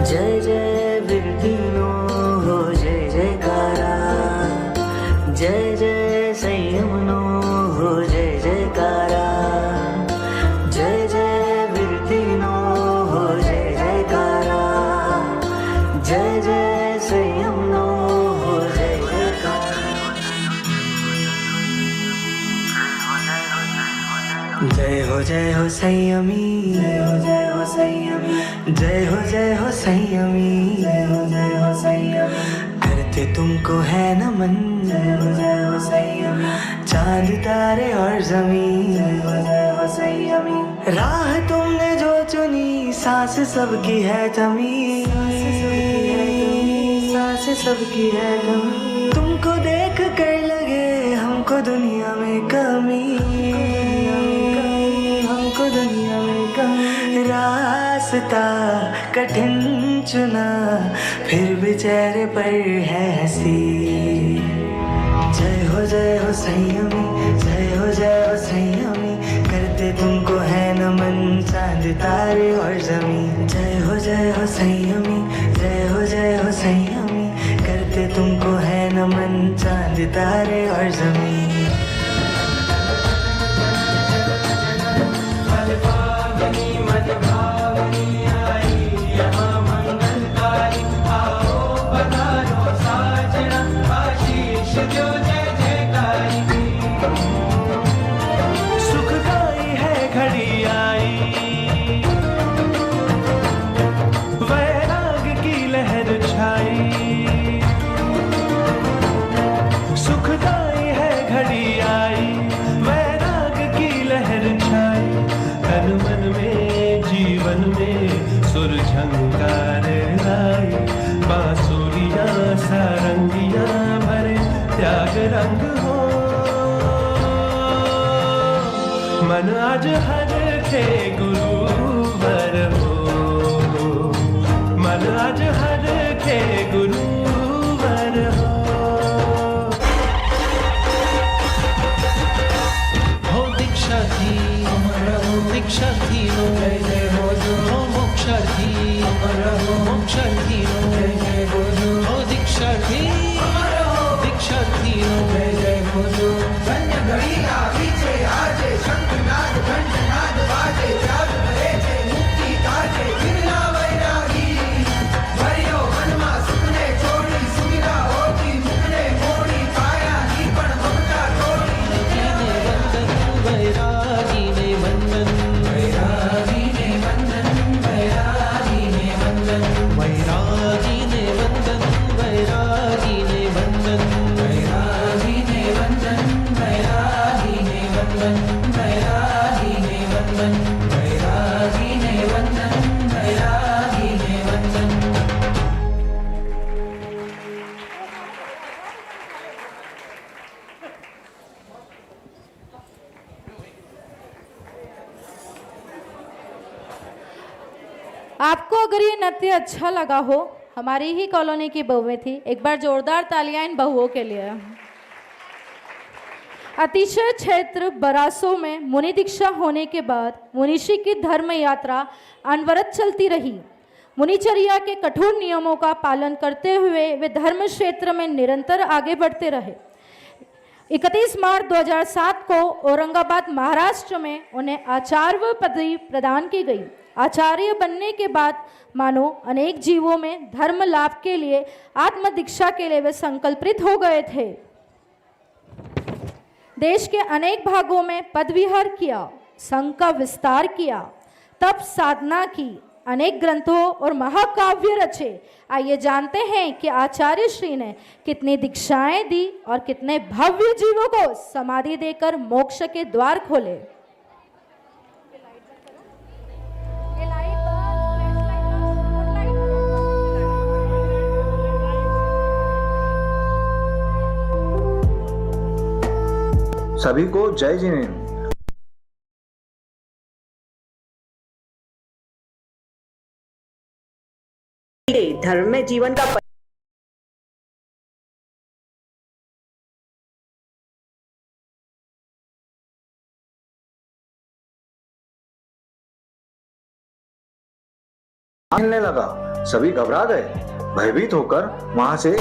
जय जय विरतीनो हो जय जयकारा जय जय संयमनो हो जय जयकारा जय जय विरतीनो हो जय जयकारा जय जय संयमनो हो जय जयकारा। जय हो संयमी जय हो संयमी जय हो संयमी जय हो संयमी करते तुमको है नमन जय हो संयमी चांद तारे और जमीन जय हो संयमी राह तुमने जो चुनी सांस सबकी है थमी सांस सबकी है थमी तुमको देख कर लगे हमको दुनिया में कमी हमको दुनिया में कमी रास्ता कठिन चुना फिर भी चेहरे पर है हंसी जय हो संयमी जय हो संयमी करते तुमको है नमन चांद तारे और जमीन जय हो संयमी जय हो संयमी करते तुमको है नमन चांद तारे और जमीन। सुखदाई है घड़ी आई वैराग की लहर छाई सुखदाई है घड़ी आई वैराग की लहर छाई तन मन में जीवन में सुर झंकार लाई बांसुरियां सारंगियां भरे त्याग रंग हो मन आज हर के गुरुवर हो मन की दीक्षा तीनों में जय बोलो। धन्य घड़ी आवी छे आजे शंखनाद घंटनाद बाजे त्याग करे छे मुक्ति काजे बिरला वैरागी भरियो मनमा सुखने छोड़ी सुविधा होती मुकने मोड़ी काया की पण ममता तोड़ी वैरागी ने वंदन वैरागी ने वंदन वैरागी ने वंदन वैरागी ने वंदन वैरागी ने वंदन वैरागी ने वंदन वैरागी ने वंदन वैरागी ने वंदन वैरागी ने वंदन वैरागी ने वंदन। आपको अगर ये नृत्य अच्छा लगा हो, हमारी ही कॉलोनी की बहुएं थी, एक बार जोरदार तालियां इन बहुओं के लिए। अतिशय क्षेत्र बरासों में मुनि दीक्षा होने के बाद मुनिषी की धर्म यात्रा अनवरत चलती रही। मुनिचर्या के कठोर नियमों का पालन करते हुए वे धर्म क्षेत्र में निरंतर आगे बढ़ते रहे। 31 मार्च 2007 को औरंगाबाद महाराष्ट्र में उन्हें आचार्य पदवी प्रदान की गई। आचार्य बनने के बाद मानो अनेक जीवों में धर्म लाभ के लिए आत्म दीक्षा के लिए वे संकल्पित हो गए थे। देश के अनेक भागों में पदविहार किया, संघ का विस्तार किया, तप साधना की, अनेक ग्रंथों और महाकाव्य रचे। आइए जानते हैं कि आचार्य श्री ने कितनी दीक्षाएं दी और कितने भव्य जीवों को समाधि देकर मोक्ष के द्वार खोले। सभी को जय जिनेन्द्र। धर्म में जीवन का मिलने लगा, सभी घबरा गए, भयभीत होकर वहां से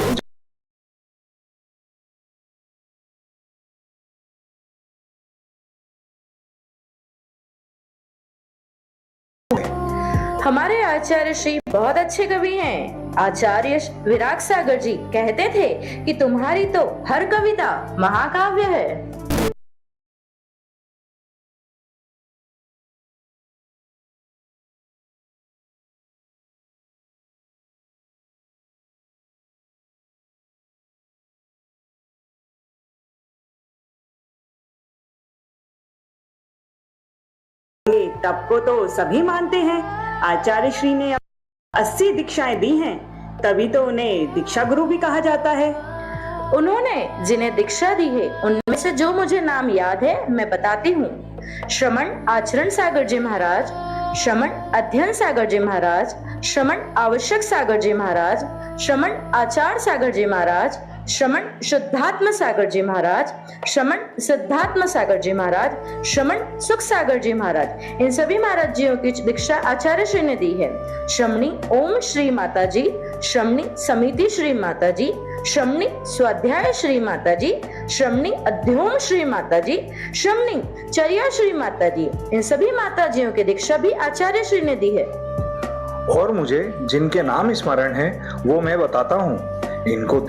हमारे आचार्य श्री बहुत अच्छे कवि हैं। आचार्य विराग सागर जी कहते थे कि तुम्हारी तो हर कविता महाकाव्य है। तप को तो सभी मानते हैं। आचार्य श्री ने 80 दीक्षाएं दी हैं, तभी तो उन्हें दीक्षा गुरु भी कहा जाता है। उन्होंने जिन्हें दीक्षा दी है उनमें से जो मुझे नाम याद है मैं बताती हूँ। श्रमण आचरण सागर जी महाराज, श्रमण अध्ययन सागर जी महाराज, श्रमण आवश्यक सागर जी महाराज, श्रमण आचार सागर जी महाराज, श्रमण शुद्धात्म सागर जी महाराज, श्रमण सिद्धात्म सागर जी महाराज, श्रमण सुख सागर जी महाराज। इन सभी महाराज जियों की दीक्षा आचार्य श्री ने दी है। श्रमणी ओम श्री माता जी, श्रमणी समिति श्री माता जी, श्रमणी स्वाध्याय श्री माता जी, श्रमणी अध्योम श्री माता जी, श्रमणी चर्या श्री माता जी। इन सभी माता जियों की दीक्षा भी आचार्य श्री ने दी है। और मुझे जिनके नाम स्मरण है वो मैं बताता हूँ। इनको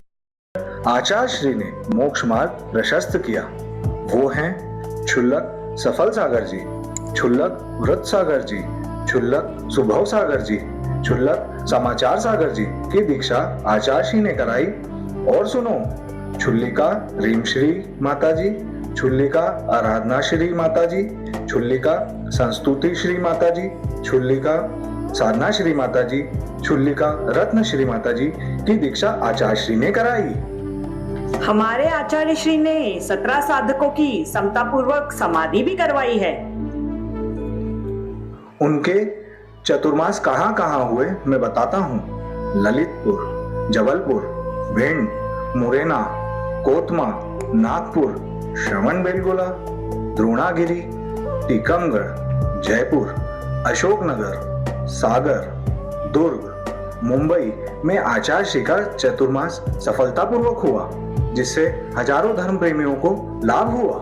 आचार्य श्री ने मोक्ष मार्ग प्रशस्त किया। वो हैं क्षुल्लक सफल सागर जी, क्षुल्लक व्रत सागर जी, क्षुल्लक सुभव सागर जी, क्षुल्लक समाचार सागर जी की दीक्षा आचार्य श्री ने कराई। और सुनो, क्षुल्लिका रीम श्री माता जी, क्षुल्लिका आराधना श्री माता जी, क्षुल्लिका संस्तुति श्री माता जी, क्षुल्लिका साधना श्री माता जी, क्षुल्लिका रत्न श्री माता जी की दीक्षा आचार्य श्री ने कराई। हमारे आचार्य श्री ने 17 साधकों की समता पूर्वक समाधि भी करवाई है। उनके चतुर्मास कहाँ कहाँ हुए मैं बताता हूँ। ललितपुर, जबलपुर, भिंड, मुरैना, कोतमा, नागपुर, श्रवण बेलगोला, द्रोणागिरी, टीकमगढ़, जयपुर, अशोकनगर, सागर, दुर्ग, मुंबई में आचार्य श्री का चतुर्मास सफलतापूर्वक हुआ, जिससे हजारों धर्म प्रेमियों को लाभ हुआ।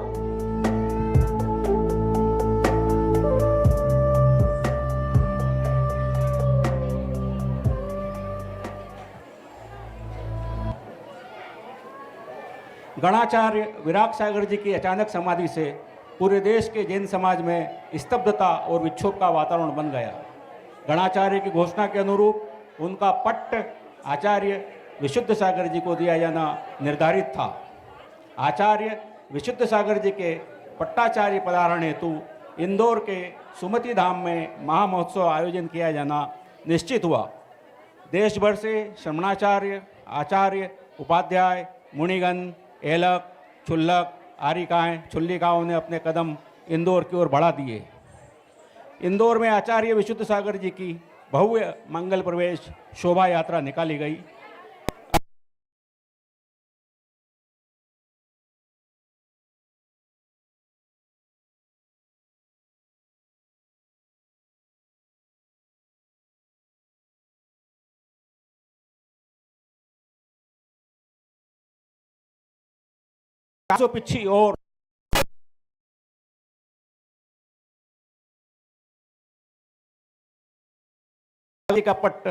गणाचार्य विराग सागर जी की अचानक समाधि से पूरे देश के जैन समाज में स्तब्धता और विक्षोभ का वातावरण बन गया। गणाचार्य की घोषणा के अनुरूप उनका पट्ट आचार्य विशुद्ध सागर जी को दिया जाना निर्धारित था। आचार्य विशुद्ध सागर जी के पट्टाचार्य पदारण हेतु इंदौर के सुमति धाम में महामहोत्सव आयोजन किया जाना निश्चित हुआ। देश भर से श्रमणाचार्य, आचार्य, उपाध्याय, मुनिगण, एलक, क्षुल्लक, आरिकाएँ, छुल्लिकाओं ने अपने कदम इंदौर की ओर बढ़ा दिए। इंदौर में आचार्य विशुद्ध सागर जी की भव्य मंगल प्रवेश शोभा यात्रा निकाली गई। पिछी और का पट्ट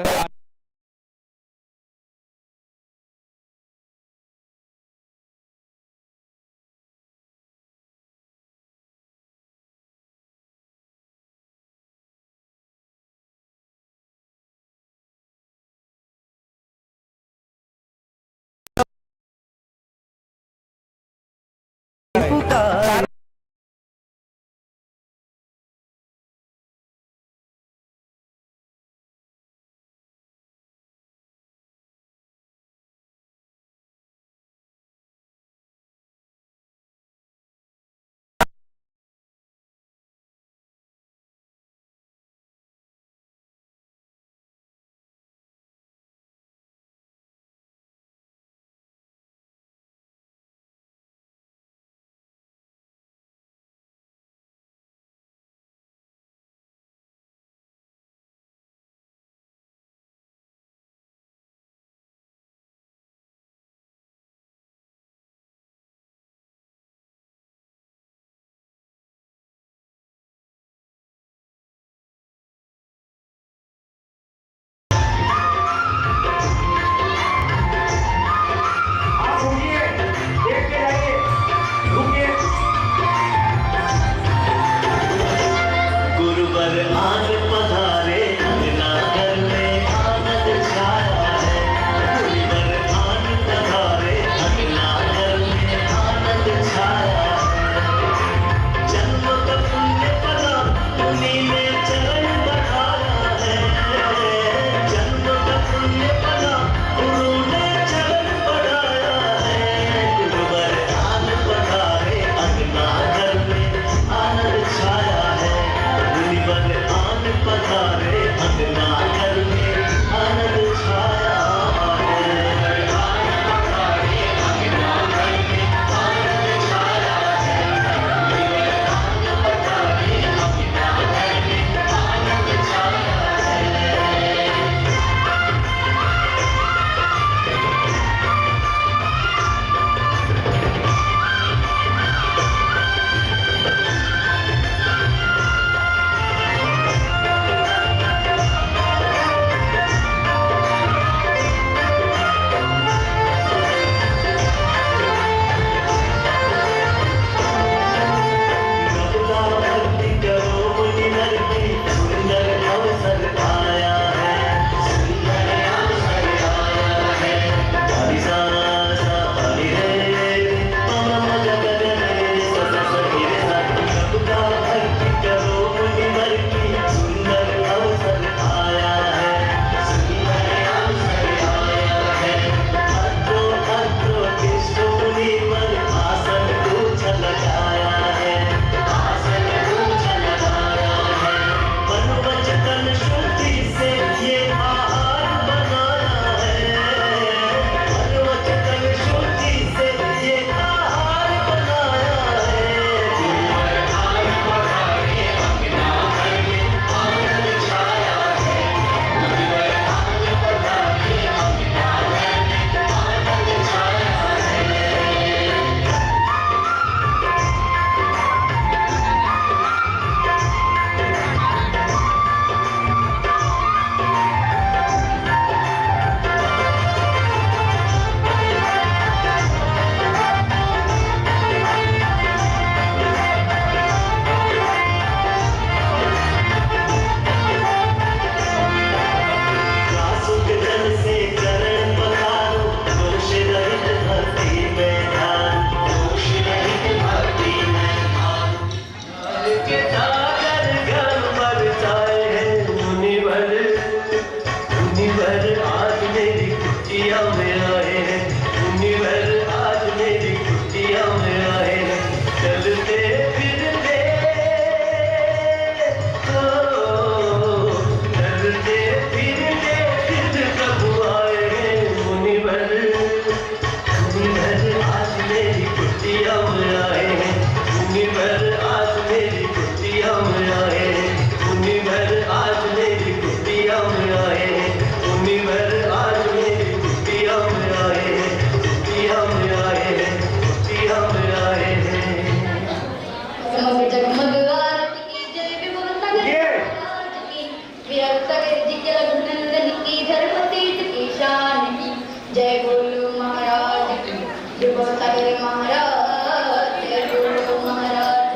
महाराज की, विभव सागर महाराज, जय गुरु महाराज,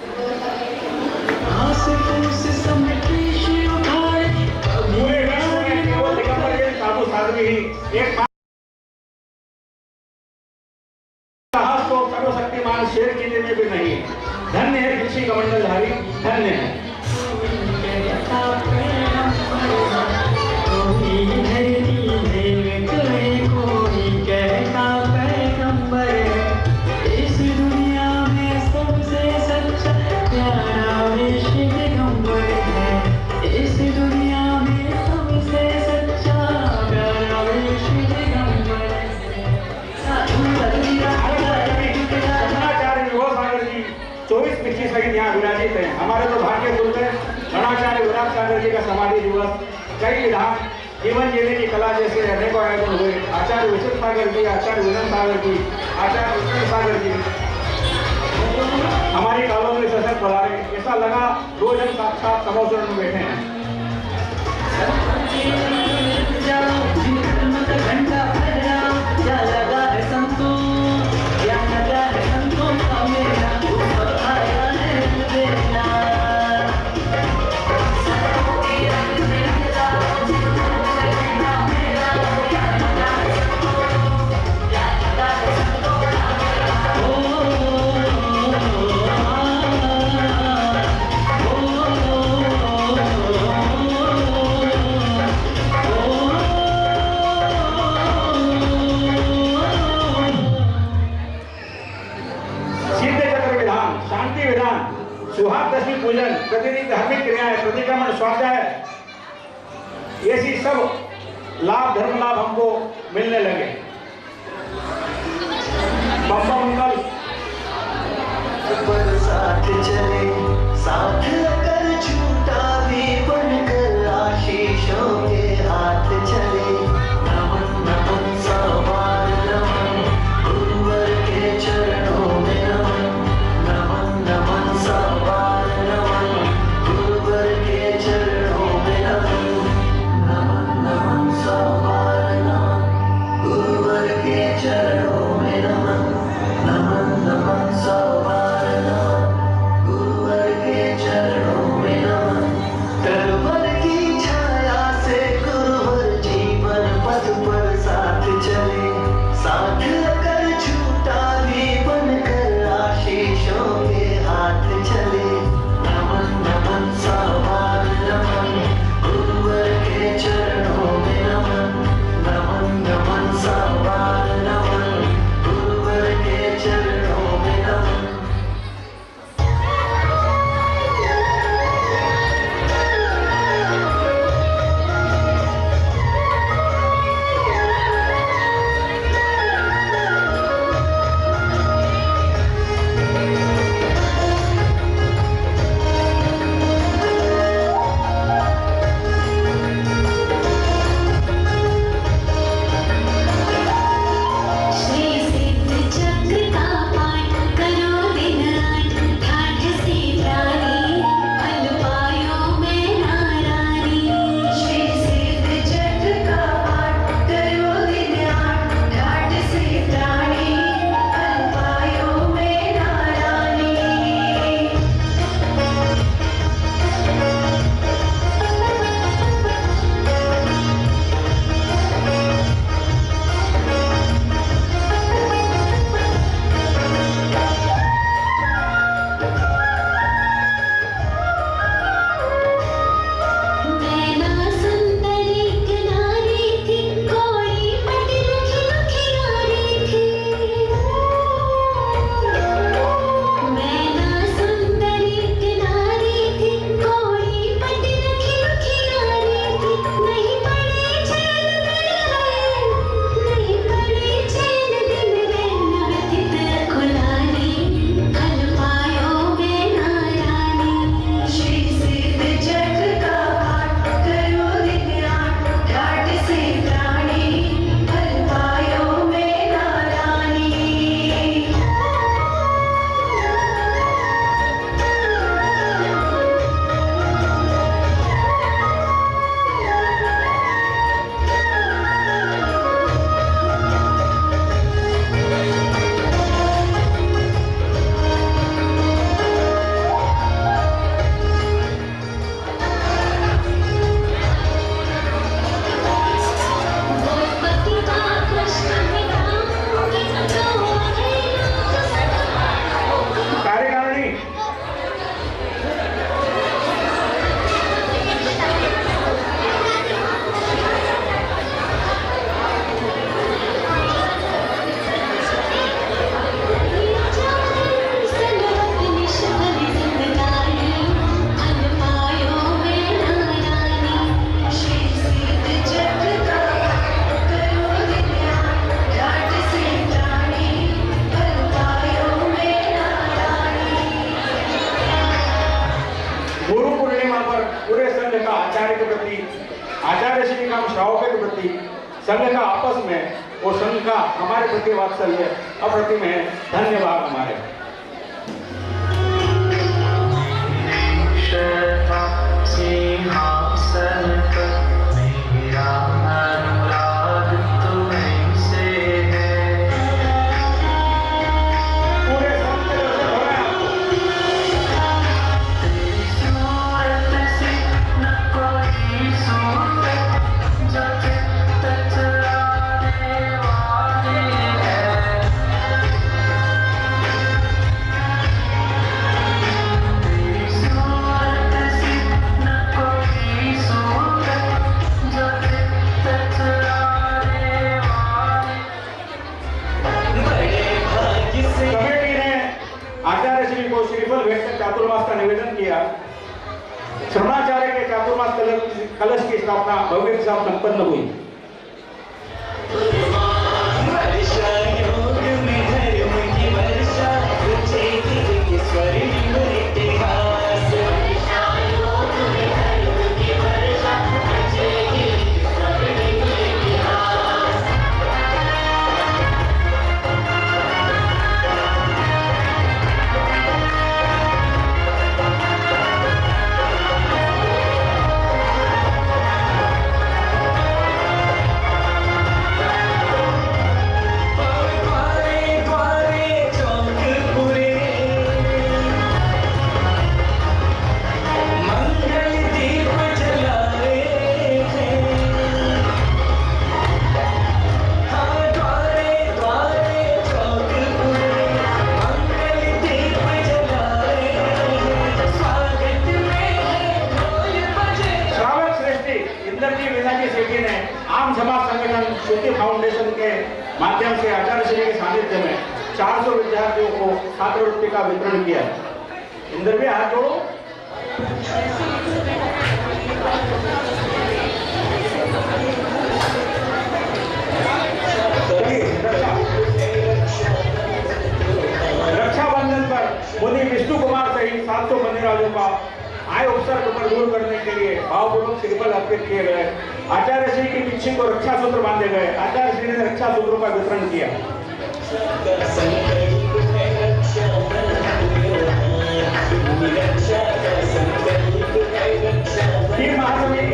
विभव सागर पूरे विश्व में केवल दिगंबर के साधु साध्वी ही एक साहस तो सर्वशक्तिमान शेर किले में भी नहीं है। धन्य है ऋषि कमंडलधारी, धन्य है। इस दुनिया में सबसे सच्चा प्यारा विश्व दिगंबर है। इस दुनिया में सबसे सच्चा प्यारा विश्व दिगंबर धनाचार्य विभव सागर जी 24-25 सहित यहाँ विराजित हैं। हमारे तो भाग्य खुलते धनाचार्य विराट सागर जी का समाधि दिवस, कई विधान, जीवन जीने की कला जैसे अनेकों आयोजन हुए। आचार्य विशिष्ट सागर जी, आचार्य विनन सागर जी, आचार्य विष्णु सागर जी हमारी कॉलोनी में सशक्त पधारे। ऐसा लगा दो जन साक्षात समोसर में बैठे हैं। घंटा क्या लगा है संतो, क्या लगा है संतो का मेरा ऊपर आया है देना। सुहाग दशमी पूजन, प्रतिदिन धार्मिक क्रियाएं, प्रतिक्रमण, स्वाध्याय, ऐसी सब लाभ, धर्म लाभ हमको मिलने लगे। बम्बा मंगल साथ चले, साथ अगर छूटा भी बनकर आशीषों के हाथ चले। नमन नमन सवार नमन, गुरुवर के चरणों में नमन। नमन नमन सवार नमन, गुरुवर के चरणों में नमन। नमन नमन सवार नमन, गुरुवर आचार्य श्री का हम श्रावकों के प्रति संघ का आपस में और संघ का हमारे प्रति वात्सल्य अप्रतिम है। धन्यवाद हमारे। चातुर्मास का निवेदन किया। श्रवणाचार्य के चातुर्मास कलश की स्थापना भव्य के साथ संपन्न हुई। फाउंडेशन के माध्यम से आचार्य श्री के सानिध्य में 400 विद्यार्थियों को छात्रवृत्ति का वितरण किया। इंदर भी हाथ जोड़ो। रक्षाबंधन पर मुनि विष्णु कुमार सहित 700 बंदराजों का आय उपसर्ग पर दूर करने के लिए भावपूर्वक श्रीफल अर्पित किए गए। आचार्य श्री की पिछी को रक्षा सूत्र बांधे गए। आचार्य श्री ने रक्षा सूत्रों का वितरण किया। तीन महासमिति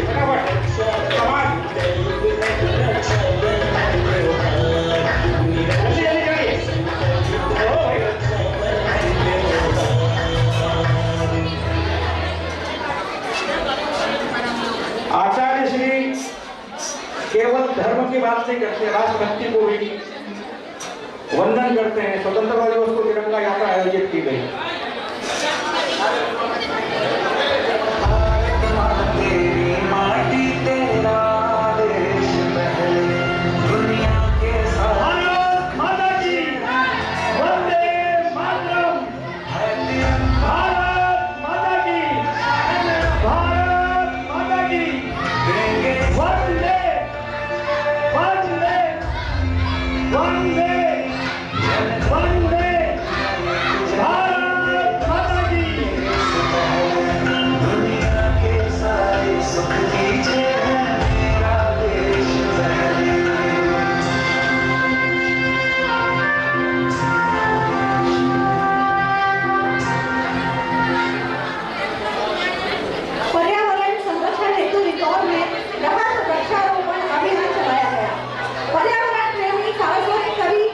फटाफट समाज आचार्य श्री केवल धर्म की बात नहीं करते, राष्ट्रभक्ति को भी वंदन करते हैं। स्वतंत्रता दिवस को तिरंगा यात्रा आयोजित की गई। पर्यावरण प्रेमी सार्वजनिक कवि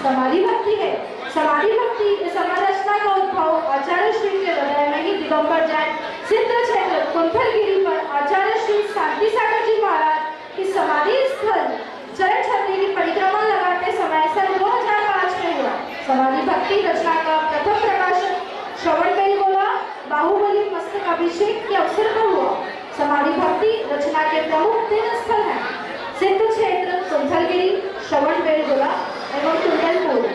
समाधि भक्ति है। समाधि भक्ति इस समरचना का उद्भव आचार्य श्री के हृदय में ही दिगंबर जैन सिद्ध क्षेत्र कुंथलगिरी पर आचार्य श्री शांति सागर जी महाराज की समाधि स्थल चरण छतरी की परिक्रमा लगाते समय सन 2005 में हुआ। समाधि भक्ति रचना का प्रथम प्रकाशन श्रवण बेलगोला बाहुबली मस्तक अभिषेक के अवसर पर हुआ। समाधि भक्ति रचना के प्रमुख 3 स्थल हैं: सिद्ध क्षेत्र कुंथलगिरी, श्रवण बेलगोला एवं कुंडलपुर।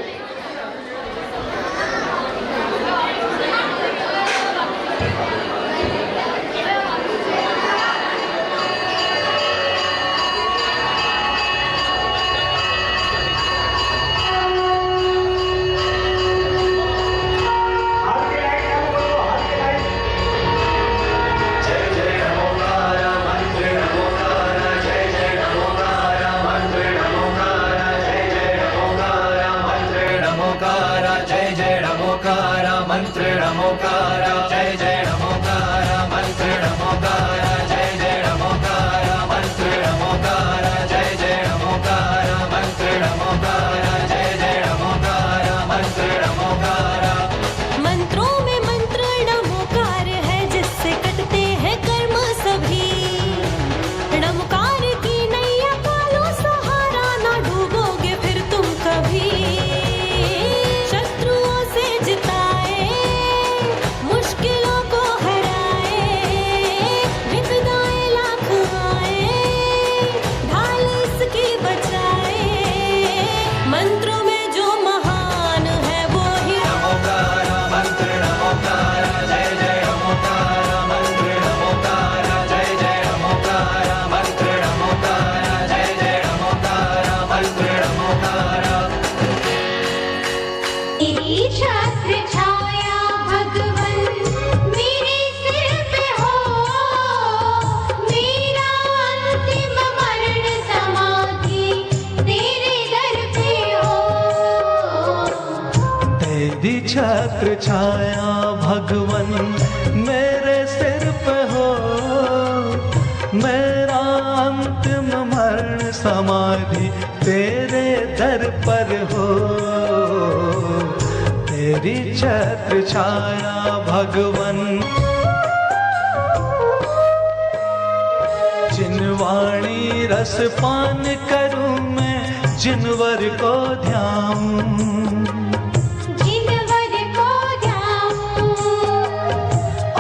छत्र छाया भगवन मेरे सिर पे हो, मेरा अंतिम मरण समाधि तेरे दर पर हो। तेरी छत्र छाया भगवन, जिनवाणी रस पान करूं मैं, जिनवर को ध्याऊं,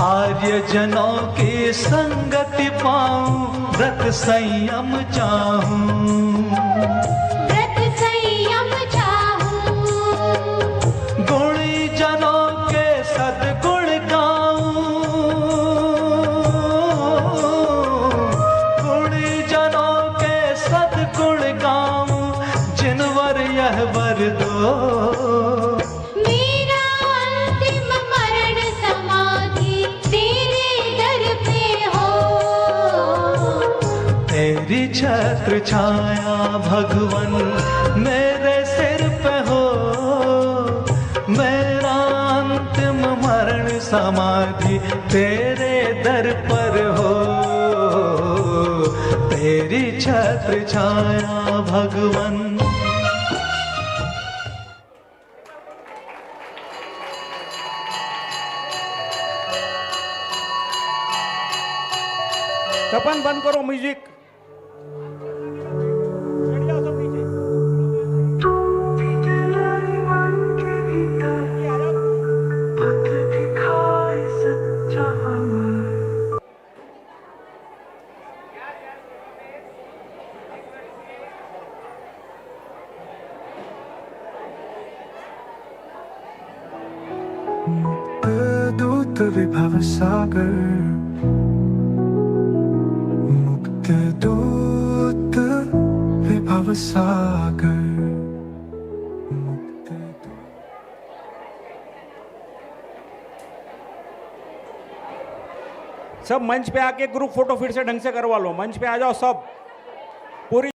आर्य जनों की संगति पाऊं, व्रत संयम चाहूं, व्रत संयम चाहूं, गुणी जनों के सद्गुण गाऊं, गुणी जनों के सद्गुण गाऊं, जिनवर यह वर दो। तेरी छत्र छाया भगवन मेरे सिर पे हो, मेरा अंतिम मरण समाधि तेरे दर पर हो। तेरी छत्र छाया भगवन। तपन बंद करो म्यूजिक। दूत विभव सागर, मुक्त दूत विभव सागर। सब मंच पे आके ग्रुप फोटो फिर से ढंग से करवा लो। मंच पे आ जाओ सब। पूरी